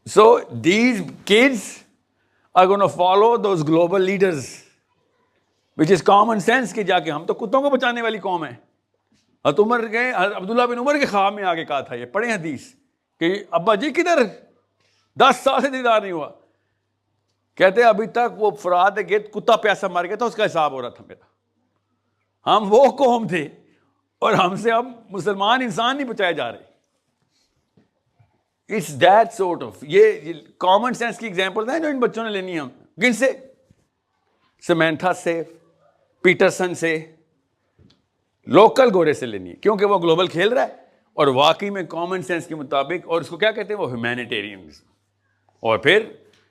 So these kids are gonna follow those global leaders, which is common sense, कि जाके हम तो कुत्तों को बचाने वाली कौम है। हज़रत उमर गए, अब्दुल्ला बिन उमर के ख्वाब में आगे कहा था, ये पढ़े हदीस कि अब्बा जी किधर, 10 साल से दीदार नहीं हुआ। कहते अभी तक वो फरात के कुत्ता प्यासा मार गया था, उसका हिसाब हो रहा था मेरा। हम वो कौम थे और हमसे अब मुसलमान इंसान नहीं बचाए जा रहे। इट्स दैट सॉर्ट ऑफ, ये कॉमन सेंस की एग्जांपल्स हैं जो इन बच्चों ने लेनी है। हम किन से? समैंथा से, पीटरसन से, लोकल गोरे से लेनी है, क्योंकि वो ग्लोबल खेल रहा है और वाकई में कॉमन सेंस के मुताबिक। और इसको क्या कहते हैं? वो ह्यूमैनिटेरियनिज्म। और फिर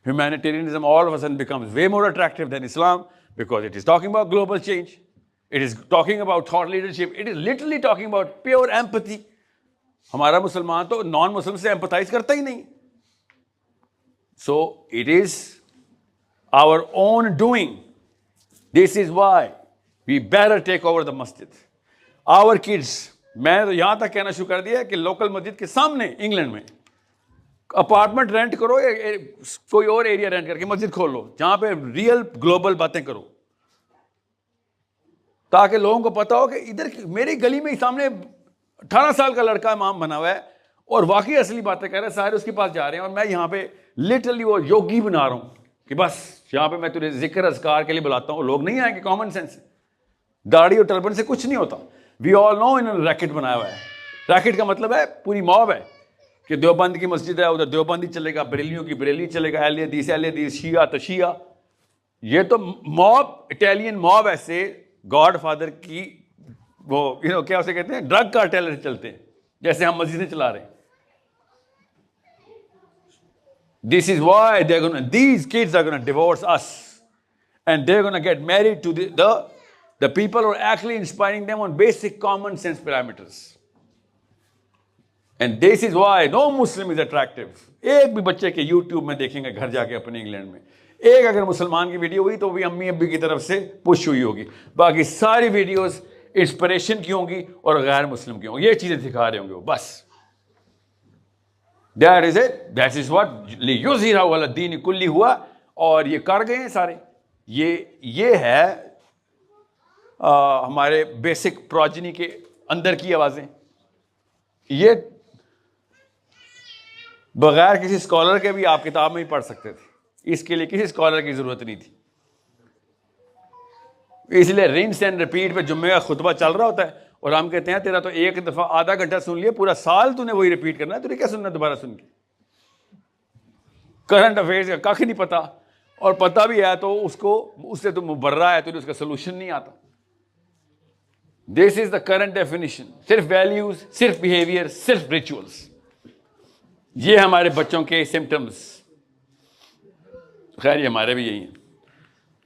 humanitarianism all of a sudden becomes way more attractive than Islam, because it is talking about global change, it is talking about thought leadership, it is literally talking about pure empathy. हमारा मुसलमान तो non Muslim से empathise करता ही नहीं। So it is our own doing. This is why we better take over the मस्जिद, our kids. मैं तो यहां तक कहना शुरू कर दिया कि लोकल मस्जिद के सामने इंग्लैंड में अपार्टमेंट रेंट करो या कोई और एरिया रेंट करके मस्जिद खोल लो, जहां पे रियल ग्लोबल बातें करो, ताकि लोगों को पता हो कि इधर मेरी गली में ही सामने 18 साल का लड़का इमाम बना हुआ है और वाकई असली बातें कर रहे हैं, सारे उसके पास जा रहे हैं, और मैं यहाँ पे लिटरली वो योगी बना रहा हूँ कि बस यहाँ पे मैं तुझे जिक्र अज़कार के लिए बुलाता हूँ। लोग नहीं आएंगे, कॉमन सेंस। दाढ़ी और टर्बन से कुछ नहीं होता। वी ऑल नो इन्होंने रैकेट बनाया हुआ है। रैकेट का मतलब है पूरी मॉब है कि देवबंद की मस्जिद है, उधर देवबंदी चलेगा, बरेलियों की बरेली चलेगा, अहले हदीस, शिया तो शिया। ये तो मॉब, इटालियन मॉब ऐसे गॉड फादर की वो क्या उसे कहते हैं, ड्रग कार्टेल चलते हैं, जैसे हम मस्जिदें चला रहे हैं। This is why these kids are going to divorce us and they're going to get married to the people who are actually inspiring them on basic common sense parameters. And this is why no Muslim is attractive. एक भी बच्चे के YouTube में देखेंगे घर जाके अपने England में, एक अगर मुसलमान की वीडियो हुई तो भी अम्मी अब्बी की तरफ से पुश हुई होगी, बाकी सारी वीडियोस इंस्पिरेशन की होंगी और गैर मुस्लिम की होंगी, ये चीजें सिखा रहे होंगे वो बस। That is it. That is what लियुज़हिरहु अला दीन कुल्ली हुआ, और ये कर गए हैं सारे। ये है हमारे बेसिक प्रोजनी के अंदर की आवाजें। ये बगैर किसी स्कॉलर के भी आप किताब में ही पढ़ सकते थे, इसके लिए किसी स्कॉलर की जरूरत नहीं थी। इसलिए रिंस एंड रिपीट पे जुम्मे का खुतबा चल रहा होता है और हम कहते हैं तेरा तो एक दफा आधा घंटा सुन लिया, पूरा साल तूने वही रिपीट करना है, तुझे क्या सुनना दोबारा सुन के? करंट अफेयर्स का कख नहीं पता, और पता भी है तो उससे तो मुबर्रा है, तुझे उसका सोल्यूशन नहीं आता। This is the current definition. सिर्फ वैल्यूज, सिर्फ बिहेवियर, सिर्फ रिचुअल्स, ये हमारे बच्चों के सिम्टम्स। खैर ये हमारे भी यही हैं।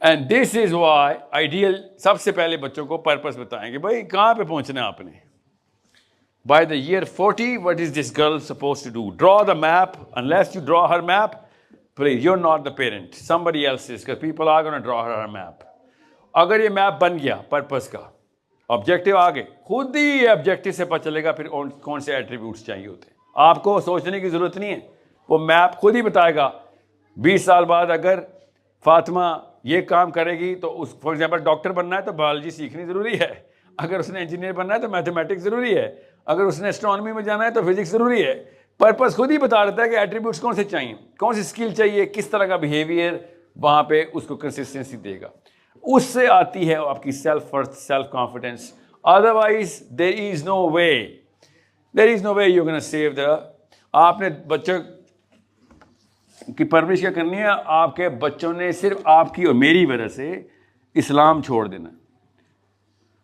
And this is why ideal सबसे पहले बच्चों को पर्पस बताएंगे, भाई कहां पे पहुंचना है आपने। By the year 40 what is this girl suppose to do? Draw the map. Unless you draw her map, please you are not the parent, somebody else is, because people are gonna draw her map. अगर ये map बन गया purpose का, objective आ गए, खुद ही objective से पता चलेगा फिर कौन से एट्रीब्यूट्स चाहिए होते हैं। आपको सोचने की जरूरत नहीं है, वो मैप खुद ही बताएगा। 20 साल बाद अगर फातिमा ये काम करेगी तो उस फॉर एग्जाम्पल डॉक्टर बनना है तो बायोलॉजी सीखनी ज़रूरी है, अगर उसने इंजीनियर बनना है तो मैथमेटिक्स ज़रूरी है, अगर उसने एस्ट्रोनॉमी में जाना है तो फिजिक्स ज़रूरी है। पर्पस खुद ही बता देता है कि एट्रीब्यूट्स कौन से चाहिए, कौन सी स्किल चाहिए, किस तरह का बिहेवियर वहाँ पे उसको कंसिस्टेंसी देगा। उससे आती है आपकी self worth, self confidence, Otherwise, there is no way you're going to save आपने बच्चों की परवरिश क्या करनी है, आपके बच्चों ने सिर्फ आपकी और मेरी वजह से इस्लाम छोड़ देना।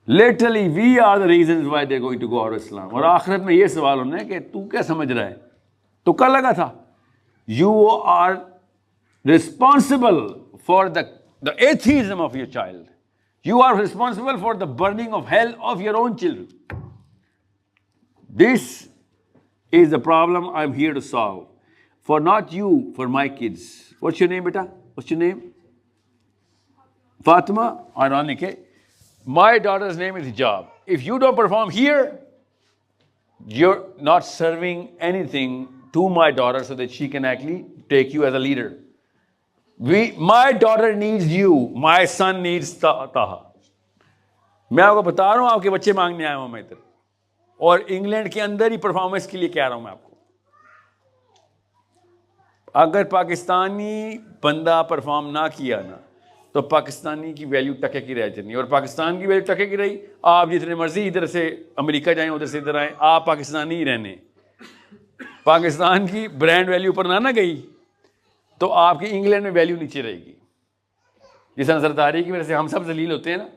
Literally, we are the reasons why they're going to go out of Islam. और आखिरत में ये सवाल होना है कि तू क्या समझ रहा है, तो क्या लगा था? You are responsible for the atheism of your child. You are responsible for the burning of hell of your own children. This is the problem I'm here to solve. For not you, for my kids. What's your name, beta? What's your name? Fatima? Ironic, eh? My daughter's name is Hijab. If you don't perform here, you're not serving anything to my daughter so that she can actually take you as a leader. My daughter needs you. My son needs Taha. मैं आपको बता रहा हूं, आपके बच्चे मांगने आया हूं मैं इधर, और इंग्लैंड के अंदर ही परफॉर्मेंस के लिए कह रहा हूं मैं आपको। अगर पाकिस्तानी बंदा परफॉर्म ना किया ना, तो पाकिस्तानी की वैल्यू टके की रह जानी, और पाकिस्तान की वैल्यू टके की रही, आप जितने मर्जी इधर से अमेरिका जाएं, उधर से इधर आए, आप पाकिस्तानी ही रहने। पाकिस्तान की ब्रांड वैल्यू ऊपर ना गई तो आपकी इंग्लैंड में वैल्यू नीचे रहेगी। जिस नजरदारी की वजह से हम सब जलील होते हैं ना,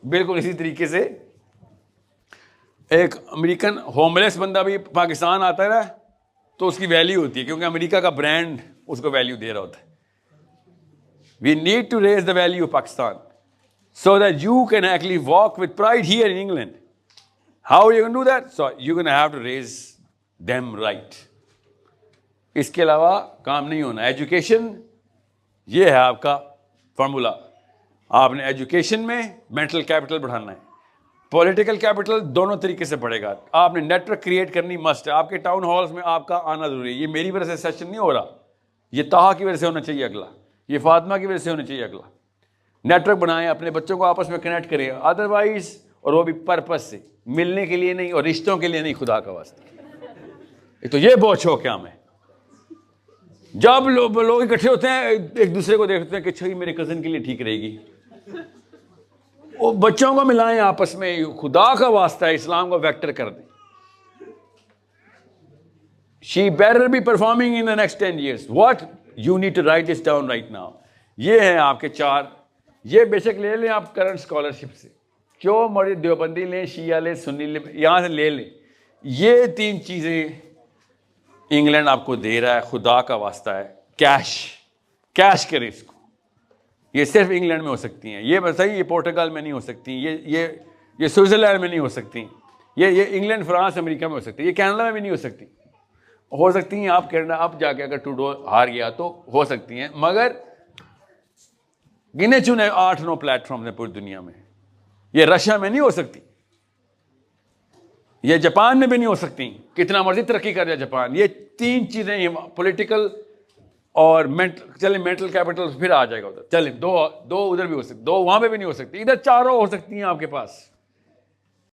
बिल्कुल इसी तरीके से एक अमेरिकन होमलेस बंदा भी पाकिस्तान आता है ना, तो उसकी वैल्यू होती है, क्योंकि अमेरिका का ब्रांड उसको वैल्यू दे रहा होता है। We need to raise the value of Pakistan so that you can actually walk with pride here in England. How are you going to do that? So you're going to have to raise them right. इसके अलावा काम नहीं होना। Education, ये है आपका formula. आपने education में मेंटल कैपिटल बढ़ाना है, पॉलिटिकल कैपिटल दोनों तरीके से बढ़ेगा। आपने नेटवर्क क्रिएट करनी मस्ट है। आपके टाउन हॉल्स में आपका आना जरूरी है। ये मेरी वजह से सेशन नहीं हो रहा, ये ताहा की वजह से होना चाहिए अगला, ये फातिमा की वजह से होना चाहिए अगला। नेटवर्क बनाएं, अपने बच्चों को आपस में कनेक्ट करें, अदरवाइज, और वो भी पर्पस से, मिलने के लिए नहीं और रिश्तों के लिए नहीं, खुदा का वास्ता। तो ये बहुत शौक है हमें। जब लोग इकट्ठे होते हैं, एक दूसरे को देखते हैं कि अच्छा मेरे कजन के लिए ठीक रहेगी, वो बच्चों को मिलाएं आपस में, खुदा का वास्ता है, इस्लाम को वेक्टर कर दें। She better be performing in the next 10 years. What? You need to write this down right now. ये हैं आपके चार, ये बेशक ले लें आप करंट स्कॉलरशिप से, क्यों मर्जी देवबंदी लें, शिया लें, सुन्नी लें, यहाँ से ले लें। ये तीन चीज़ें इंग्लैंड आपको दे रहा है, खुदा का वास्ता है। कैश करें इसको। ये सिर्फ इंग्लैंड में हो सकती हैं, ये बताइए, ये पोर्टुगाल में नहीं हो सकती, ये स्विट्ज़रलैंड में नहीं हो सकती, ये इंग्लैंड, फ्रांस, अमेरिका में हो सकती, ये कनाडा में भी नहीं हो सकती। हो सकती हैं आप कनाडा, आप जाके अगर ट्रूडो हार गया तो हो सकती हैं, मगर गिने चुने 8-9 प्लेटफॉर्म हैं पूरी दुनिया में। ये रशिया में नहीं हो सकती, ये जापान में भी नहीं हो सकती, कितना मर्जी तरक्की कर जाए जापान। ये तीन चीजें, पॉलिटिकल और मेंटल कैपिटल फिर आ जाएगा उधर। चले दो उधर भी हो सकती, दो वहां पे भी नहीं हो सकती, इधर चारों हो सकती हैं आपके पास।